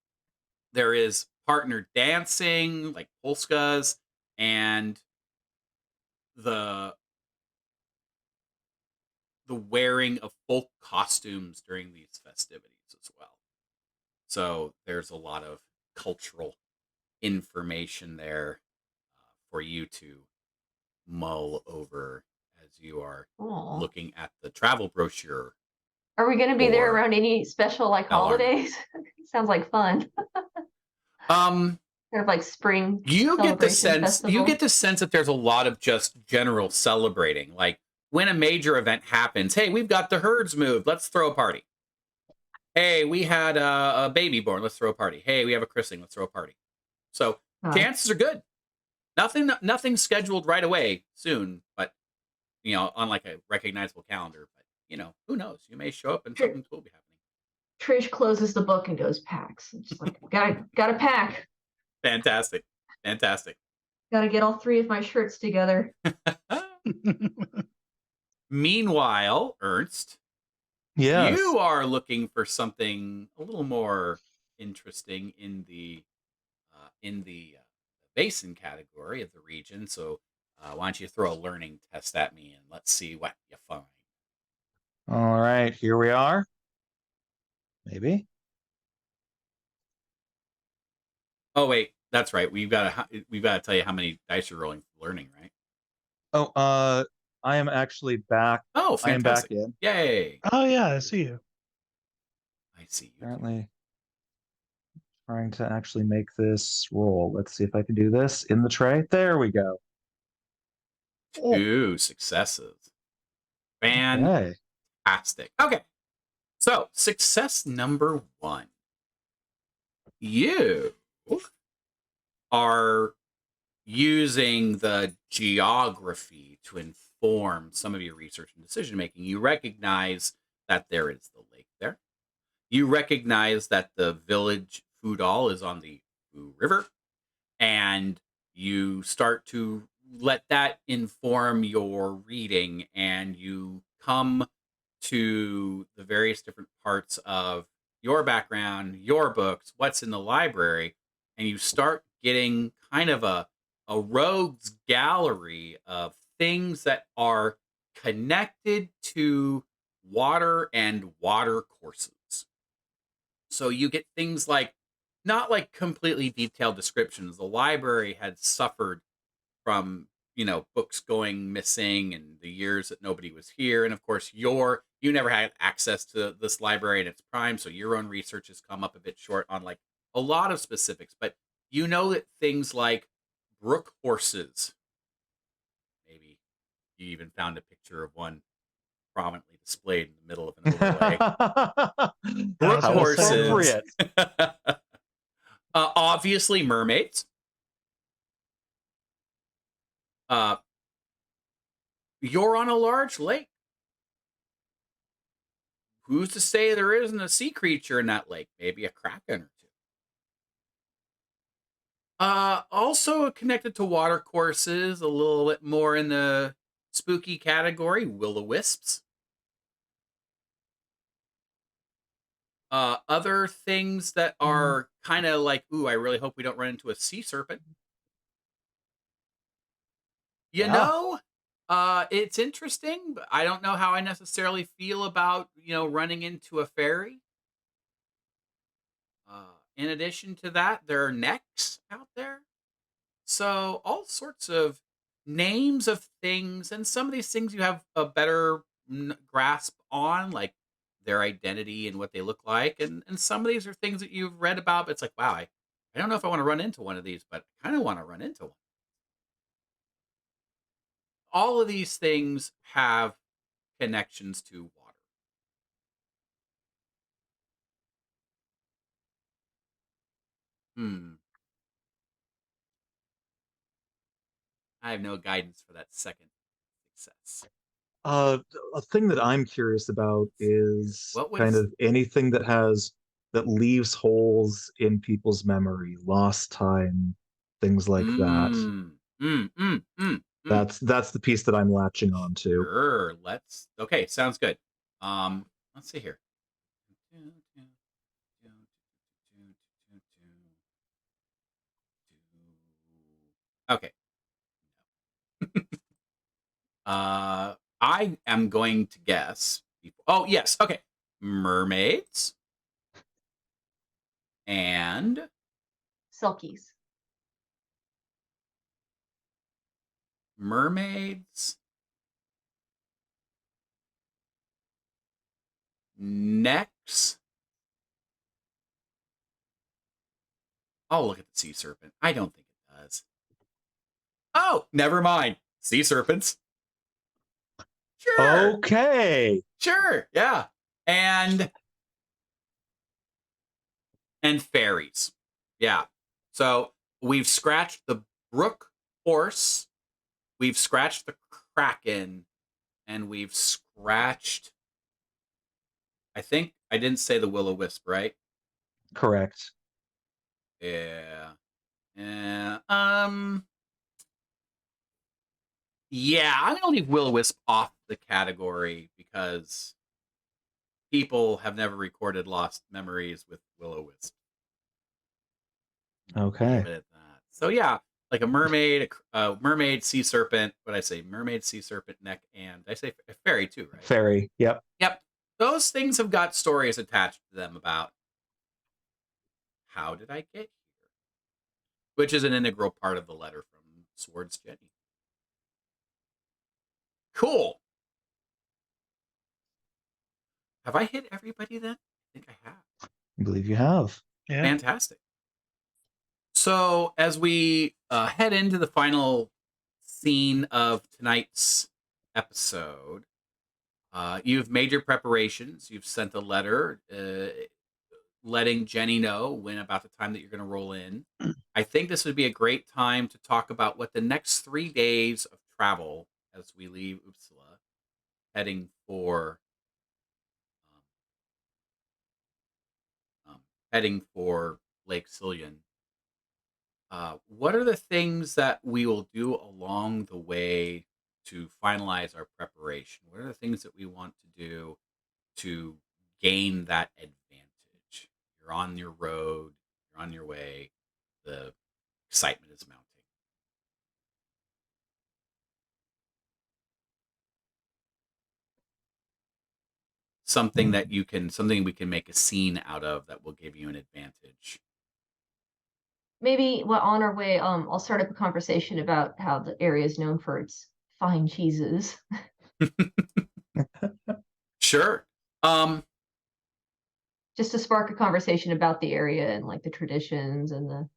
there is partner dancing, like polskas, and the wearing of folk costumes during these festivities as well. So there's a lot of cultural information there for you to mull over as you are Aw. looking at the travel brochure. Are we gonna be there Or around any special like Alarm. holidays? Sounds like fun. Um, Kind of like spring you get the celebration sense that there's a lot of just general celebrating. Like when a major event happens, hey, we've got the herds moved, let's throw a party. Hey, we had a baby born, let's throw a party. Hey, we have a christening, let's throw a party. So chances are good. Nothing scheduled right away soon, but on like a recognizable calendar. But who knows? You may show up and something cool will be happening. Trish closes the book and goes packs. It's just like gotta pack. Fantastic. Gotta get all three of my shirts together. Meanwhile, Ernst, Yes. you are looking for something a little more interesting in the Vaesen category of the region. So why don't you throw a learning test at me and let's see what you find. All right, here we are. Maybe. Oh wait, that's right. We've got to tell you how many dice you're rolling for learning, right? Oh, I am actually back. Oh, I am back fantastic! in. Yay! Oh yeah, I see you. I see you. Apparently, trying to actually make this roll. Let's see if I can do this in the tray. There we go. 2 successes. Fantastic. Okay. So, success number 1. You are using the geography to inform some of your research and decision making. You recognize that there is the lake there. You recognize that the village food hall is on the Fu River, and you start to let that inform your reading, and you come to the various different parts of your background, your books, what's in the library, and you start getting kind of a rogues gallery of things that are connected to water and water courses. So you get things like, not like completely detailed descriptions. The library had suffered from, books going missing and the years that nobody was here. And of course, you never had access to this library in its prime. So your own research has come up a bit short on like a lot of specifics, but you know that things like brook horses, maybe you even found a picture of one prominently displayed in the middle of an overlay. Brook horses. Obviously mermaids. You're on a large lake. Who's to say there isn't a sea creature in that lake? Maybe a kraken or two. Also connected to water courses, a little bit more in the spooky category, will-o-wisps. Other things that are kind of like, ooh, I really hope we don't run into a sea serpent. It's interesting, but I don't know how I necessarily feel about, running into a fairy. In addition to that, there are necks out there. So all sorts of names of things, and some of these things you have a better grasp on, like their identity and what they look like. And some of these are things that you've read about, but it's like, wow, I don't know if I want to run into one of these, but I kind of want to run into one. All of these things have connections to water. I have no guidance for that second success. A thing that I'm curious about is kind of anything that leaves holes in people's memory, lost time, things like that. That's the piece that I'm latching on to. Sure. Okay, sounds good. Let's see here. Okay. I am going to guess. Oh, yes. Okay. Mermaids. And Silkies. Mermaids. Necks. Oh, look at the sea serpent. I don't think it does. Oh, never mind. Sea serpents. Sure. Okay. Sure. Yeah. And fairies. Yeah. So we've scratched the brook horse, we've scratched the kraken, and we've scratched, I think I didn't say the will-o-wisp, right? Correct. Yeah. Yeah. Yeah, I'm gonna leave will-o-wisp off the category because people have never recorded lost memories with will-o-wisp. Okay. Leave it at that. So yeah, like a mermaid, mermaid, sea serpent. What did I say? Mermaid, sea serpent, neck, and did I say fairy too, right? Fairy. Yep. Yep. Those things have got stories attached to them about how did I get here, which is an integral part of the letter from Swords Jenny. Cool. Have I hit everybody then? I think I have. I believe you have. Yeah. Fantastic. So as we head into the final scene of tonight's episode, You've made your preparations. You've sent a letter letting Jenny know when about the time that you're going to roll in. I think this would be a great time to talk about what the next 3 days of travel as we leave Uppsala, heading for um, heading for Lake Siljan. What are the things that we will do along the way to finalize our preparation? What are the things that we want to do to gain that advantage? You're on your road, you're on your way, the excitement is mounting. Something that something we can make a scene out of that will give you an advantage. Maybe well, on our way, I'll start up a conversation about how the area is known for its fine cheeses. Sure. Just to spark a conversation about the area and like the traditions and the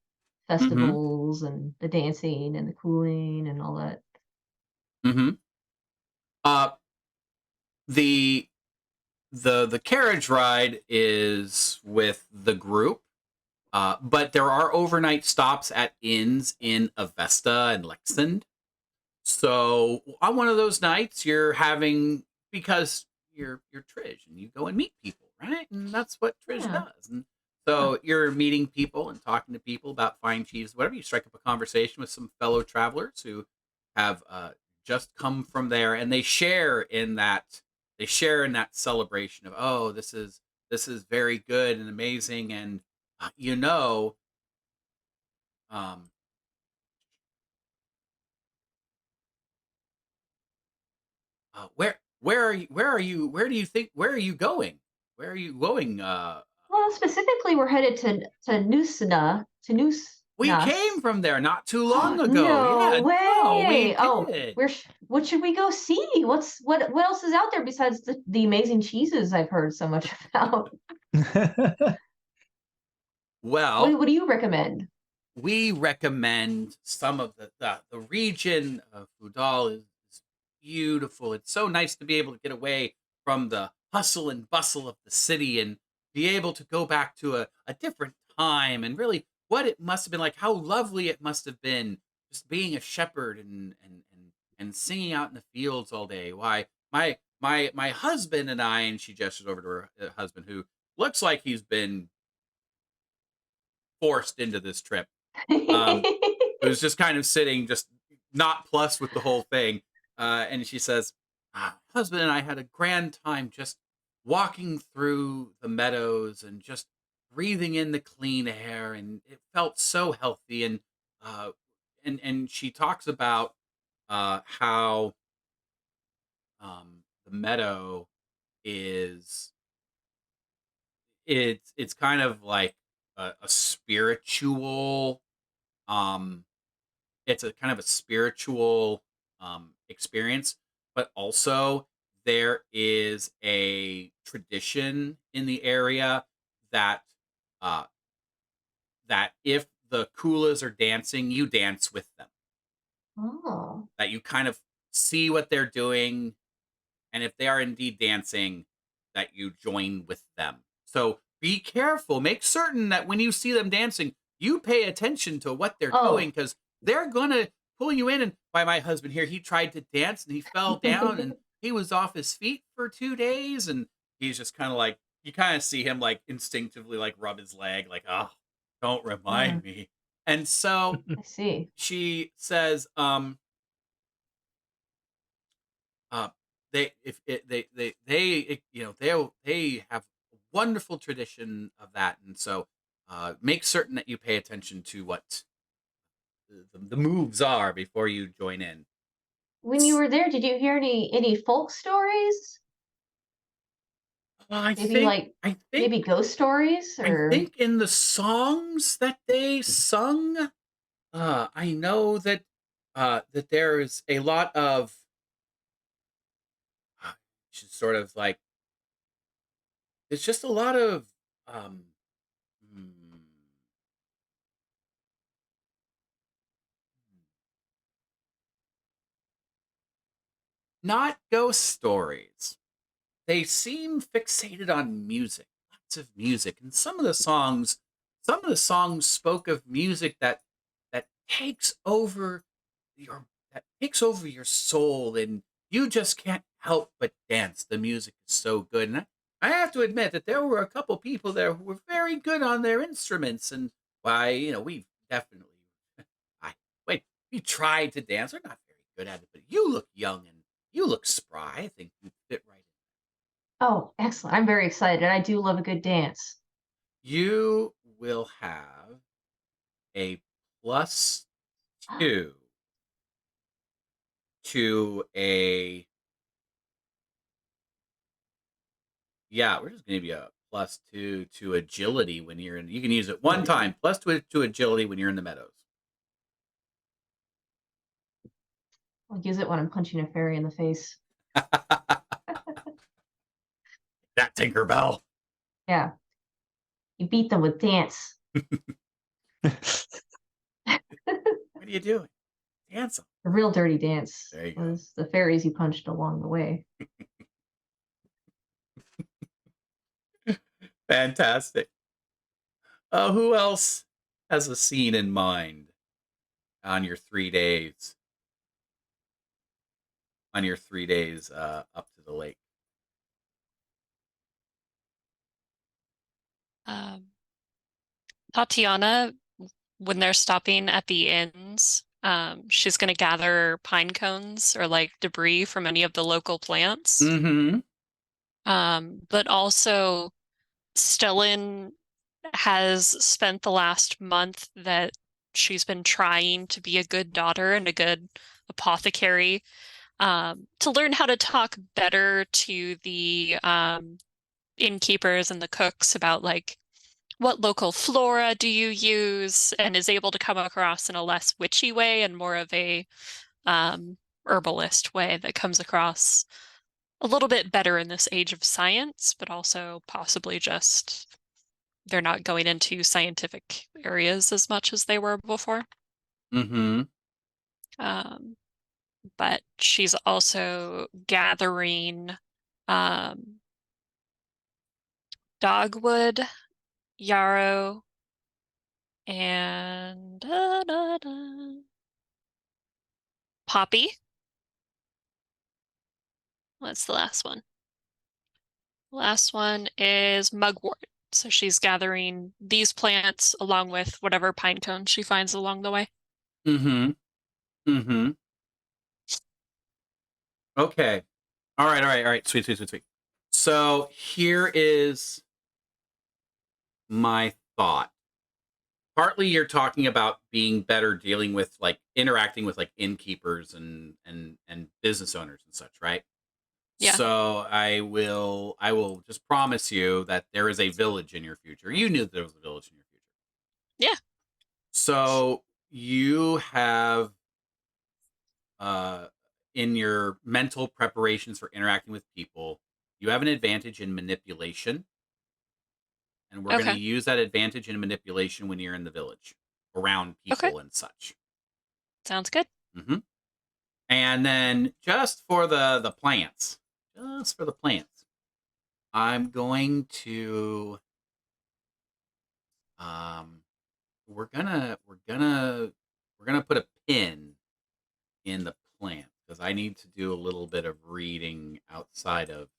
Mm-hmm. festivals and the dancing and the cooling and all that. Mm-hmm. The the carriage ride is with the group, but there are overnight stops at inns in Avesta and Lexington. So on one of those nights, you're having because you're Trish and you go and meet people, right? And that's what Trish Yeah. does. And so you're meeting people and talking to people about fine cheese, whatever. You strike up a conversation with some fellow travelers who have just come from there, and they share in that celebration of, oh, this is very good and amazing, and you know, um, where do you think where are you going? Where are you going? Well, specifically, we're headed to Nusna to We Nusnas. came from there not too long ago. No Yeah, no, we way! Oh, did. what should we go see? What else is out there besides the amazing cheeses I've heard so much about? Well, What do you recommend? we recommend some of the region of Fudal is beautiful. It's so nice to be able to get away from the hustle and bustle of the city and be able to go back to a different time and really what it must have been like, how lovely it must have been just being a shepherd and singing out in the fields all day. Why my husband and I, and she gestures over to her husband who looks like he's been forced into this trip. Who's just kind of sitting, just not plus with the whole thing. And she says, husband and I had a grand time just walking through the meadows and just breathing in the clean air. And it felt so healthy. Uh, and she talks about how the meadow is, it's kind of like a spiritual, um, it's a kind of a spiritual experience, but also there is a tradition in the area that uh, that if the kulas are dancing, you dance with them. Oh. That you kind of see what they're doing, and if they are indeed dancing, that you join with them. So be careful. Make certain that when you see them dancing, you pay attention to what they're doing because they're gonna pull you in. And by my husband here, he tried to dance and he fell down and he was off his feet for 2 days. And he's just kind of like, you kind of see him like instinctively like rub his leg, like, oh, don't remind me. And so I see. she says, uh, they if it, you know they have a wonderful tradition of that, and so make certain that you pay attention to what the moves are before you join in. When you were there, did you hear any folk stories? I Maybe think like I think maybe ghost stories I or think in the songs that they sung, I know that that there is a lot of just sort of like it's just a lot of um, hmm, not ghost stories. they seem fixated on music, lots of music, and some of the songs spoke of music that takes over your soul, and you just can't help but dance. The music is so good, and I have to admit that there were a couple people there who were very good on their instruments, and we've definitely I wait, we tried to dance. We're not very good at it, but you look young and you look spry. I think you fit right in. Oh, excellent. I'm very excited. I do love a good dance. You will have a +2 to a we're just gonna give you a +2 to agility when you're in. You can use it one time. +2 to agility when you're in the meadows. I'll use it when I'm punching a fairy in the face. That Tinkerbell. Yeah. You beat them with dance. What are you doing? Dancing. A real dirty dance. There you go. Was the fairies you punched along the way. Fantastic. Who else has a scene in mind on your 3 days? On your 3 days up to the lake. Tatiana, when they're stopping at the inns, she's going to gather pine cones or like debris from any of the local plants. Mm-hmm. But also, Stellan has spent the last month that she's been trying to be a good daughter and a good apothecary, to learn how to talk better to the innkeepers and the cooks about like what local flora do you use, and is able to come across in a less witchy way and more of a herbalist way that comes across a little bit better in this age of science, but also possibly just they're not going into scientific areas as much as they were before. Mm-hmm. But she's also gathering dogwood, yarrow, and poppy. What's the last one? Last one is mugwort. So she's gathering these plants along with whatever pine cones she finds along the way. Mm-hmm. Mm-hmm. Okay. All right. Sweet. So here is my thought. Partly you're talking about being better dealing with like interacting with like innkeepers and business owners and such, right? Yeah. So I will just promise you that there is a village in your future. You knew that there was a village in your future. Yeah. So you have in your mental preparations for interacting with people, you have an advantage in manipulation. And we're going to use that advantage in manipulation when you're in the village around people and such. Sounds good. Mm-hmm. And then just for the plants, I'm going to we're gonna put a pin in the plant because I need to do a little bit of reading outside of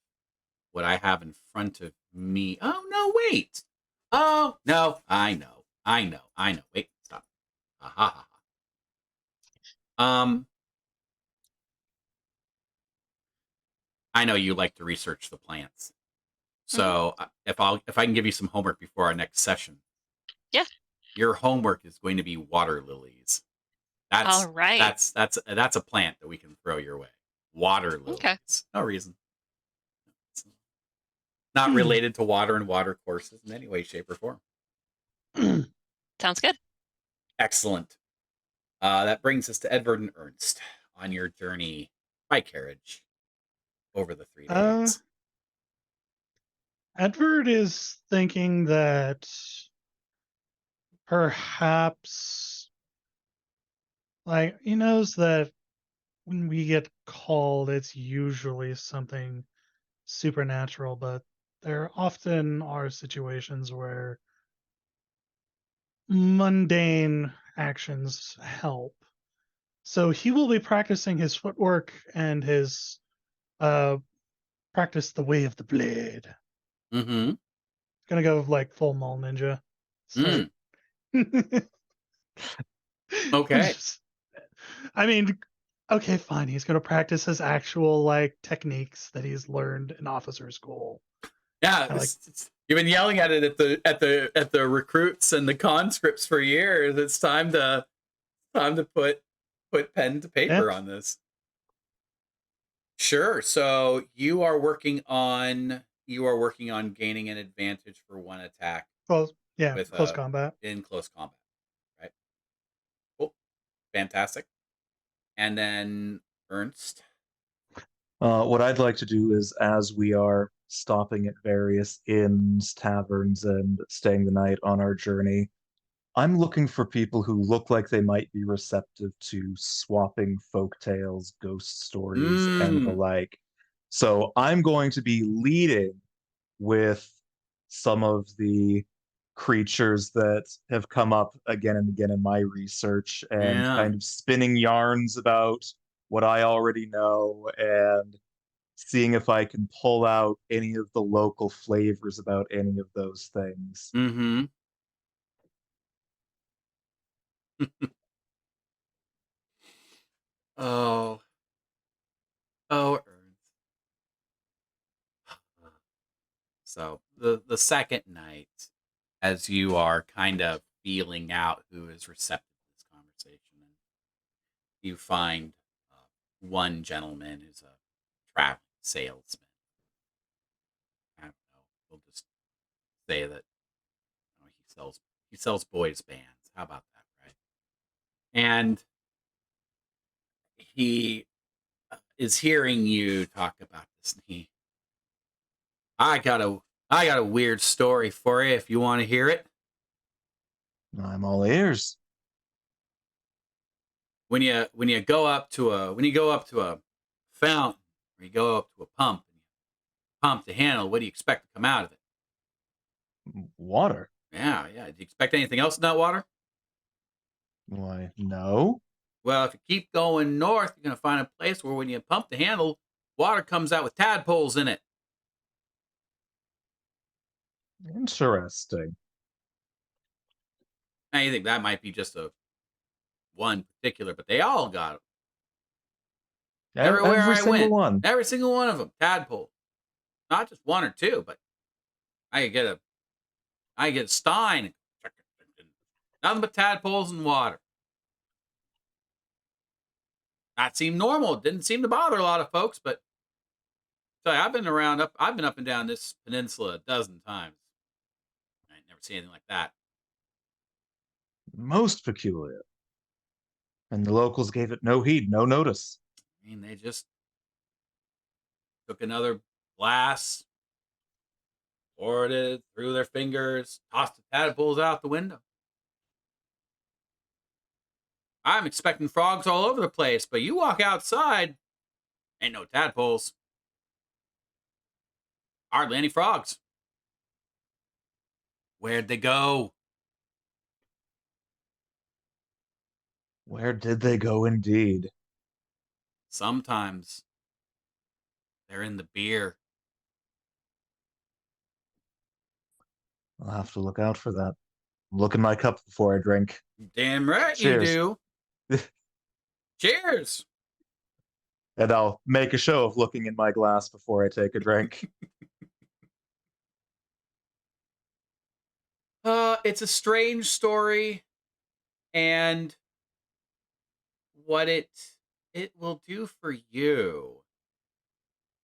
what I have in front of me. Oh no, wait. Oh no, I know. Wait, stop. Aha. I know you like to research the plants. So if I can give you some homework before our next session. Yeah. Your homework is going to be water lilies. That's all right. That's a plant that we can throw your way. Water lilies. Okay. No reason. It's not related to water and water courses in any way, shape, or form. Sounds good. Excellent. That brings us to Edward and Ernst on your journey by carriage over the 3 days. Edward is thinking that perhaps, like, he knows that when we get called, it's usually something supernatural, but there often are situations where mundane actions help. So he will be practicing his footwork and his practice the way of the blade. Mm-hmm. Gonna go like full mall ninja. Start. Okay. I mean, okay, fine. He's gonna practice his actual like techniques that he's learned in officer school. Yeah, you've been yelling at it at the recruits and the conscripts for years. It's time to put pen to paper on this. Sure. So you are working on gaining an advantage for one attack. Close combat. In close combat, right? Cool, fantastic. And then Ernst. What I'd like to do is, as we are stopping at various inns, taverns, and staying the night on our journey, I'm looking for people who look like they might be receptive to swapping folk tales, ghost stories, and the like. So I'm going to be leading with some of the creatures that have come up again and again in my research, and kind of spinning yarns about what I already know and seeing if I can pull out any of the local flavors about any of those things. Mm-hmm. Oh, Ernst. So the second night, as you are kind of feeling out who is receptive to this conversation, you find one gentleman who's a traveling salesman. I don't know. We'll just say that he sells boys bands. How about that, right? And he is hearing you talk about this. And I got a weird story for you if you want to hear it. I'm all ears. When you go up to a fountain, or you go up to a pump and you pump the handle, what do you expect to come out of it? Water. Yeah. Do you expect anything else in that water? Why, no. Well, if you keep going north, you're going to find a place where when you pump the handle, water comes out with tadpoles in it. Interesting. Now, you think that might be just a one particular, but they all got them. Everywhere Every I single went, one. every single one of them, tadpole. Not just one or two, but I get a stein. Nothing but tadpoles and water. That seemed normal. It didn't seem to bother a lot of folks, but I've been up and down this peninsula a dozen times. I ain't never seen anything like that. Most peculiar. And the locals gave it no heed, no notice. I mean, they just took another glass, poured it through their fingers, tossed the tadpoles out the window. I'm expecting frogs all over the place, but you walk outside, ain't no tadpoles. Hardly any frogs. Where'd they go? Where did they go indeed? Sometimes they're in the beer. I'll have to look out for that. Look in my cup before I drink. Damn right Cheers. you do. Cheers. And I'll make a show of looking in my glass before I take a drink. It's a strange story, and what it will do for you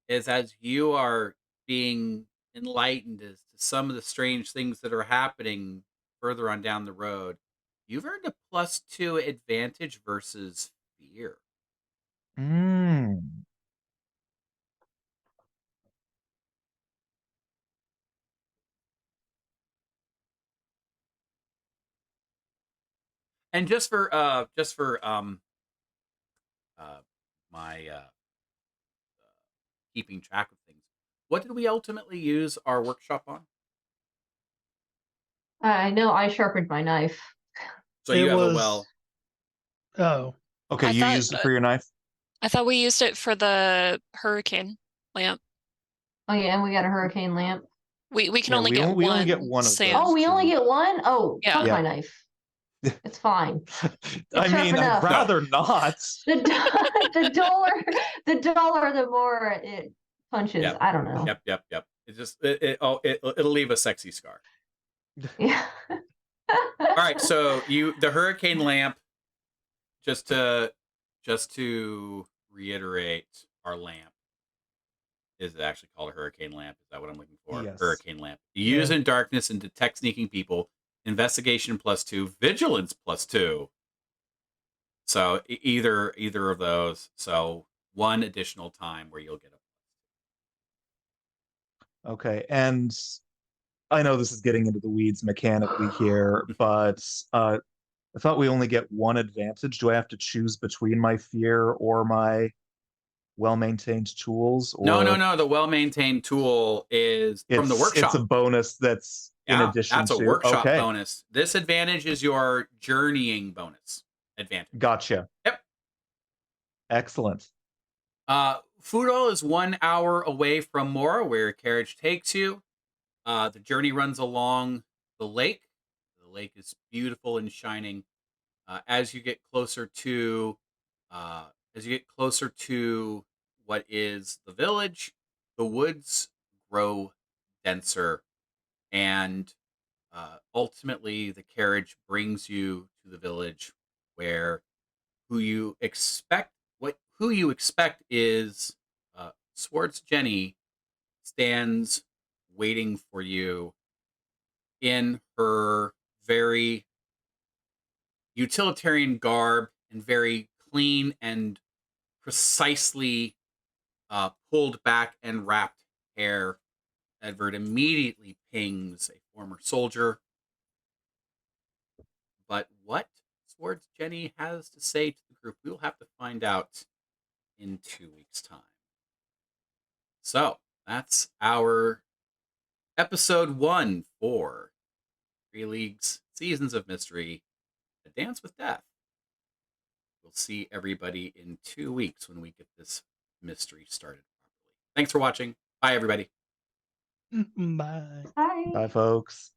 is, as you are being enlightened as to some of the strange things that are happening further on down the road, you've earned a +2 advantage versus fear. And just for my keeping track of things, what did we ultimately use our workshop on? I know I sharpened my knife. So It you have a was- well. Oh, Okay, I you thought- used it for your knife? I thought we used it for the hurricane lamp. Oh yeah, and we got a hurricane lamp. We can Yeah, only we get only- we one. only get one of Sam. those. Oh, we only two. get one? Oh, Yeah. fuck Yeah. my knife. It's fine. I sharp mean, I'd enough. rather not. The dollar, the more it punches. Yep. I don't know. Yep. It just it'll leave a sexy scar. Yeah. All right, so the hurricane lamp. Just to reiterate, our lamp is actually called a hurricane lamp. Is that what I'm looking for? Yes. Hurricane lamp. You use in darkness and detect sneaking people. Investigation +2, vigilance +2. So either of those. So one additional time where you'll get a. Okay, and I know this is getting into the weeds mechanically here, but I thought we only get one advantage. Do I have to choose between my fear or my well-maintained tools? Or No. The well-maintained tool is from the workshop. It's a bonus that's in addition that's a to workshop okay. bonus. This advantage is your journeying bonus advantage. Gotcha. Yep. Excellent. Foodall is 1 hour away from Mora, where your carriage takes you. The journey runs along the lake. The lake is beautiful and shining. As you get closer to what is the village, the woods grow denser, and ultimately the carriage brings you to the village, where who you expect is Swartz Jenny stands waiting for you in her very utilitarian garb and very clean and precisely pulled back and wrapped hair. Edward immediately pings a former soldier. But what Swartz Jenny has to say to the group, we'll have to find out in 2 weeks' time. So that's our episode 1 for 3 Leagues Seasons of Mystery, A Dance with Death. We'll see everybody in 2 weeks when we get this mystery started properly. Thanks for watching. Bye, everybody. bye. Hi. Bye, folks.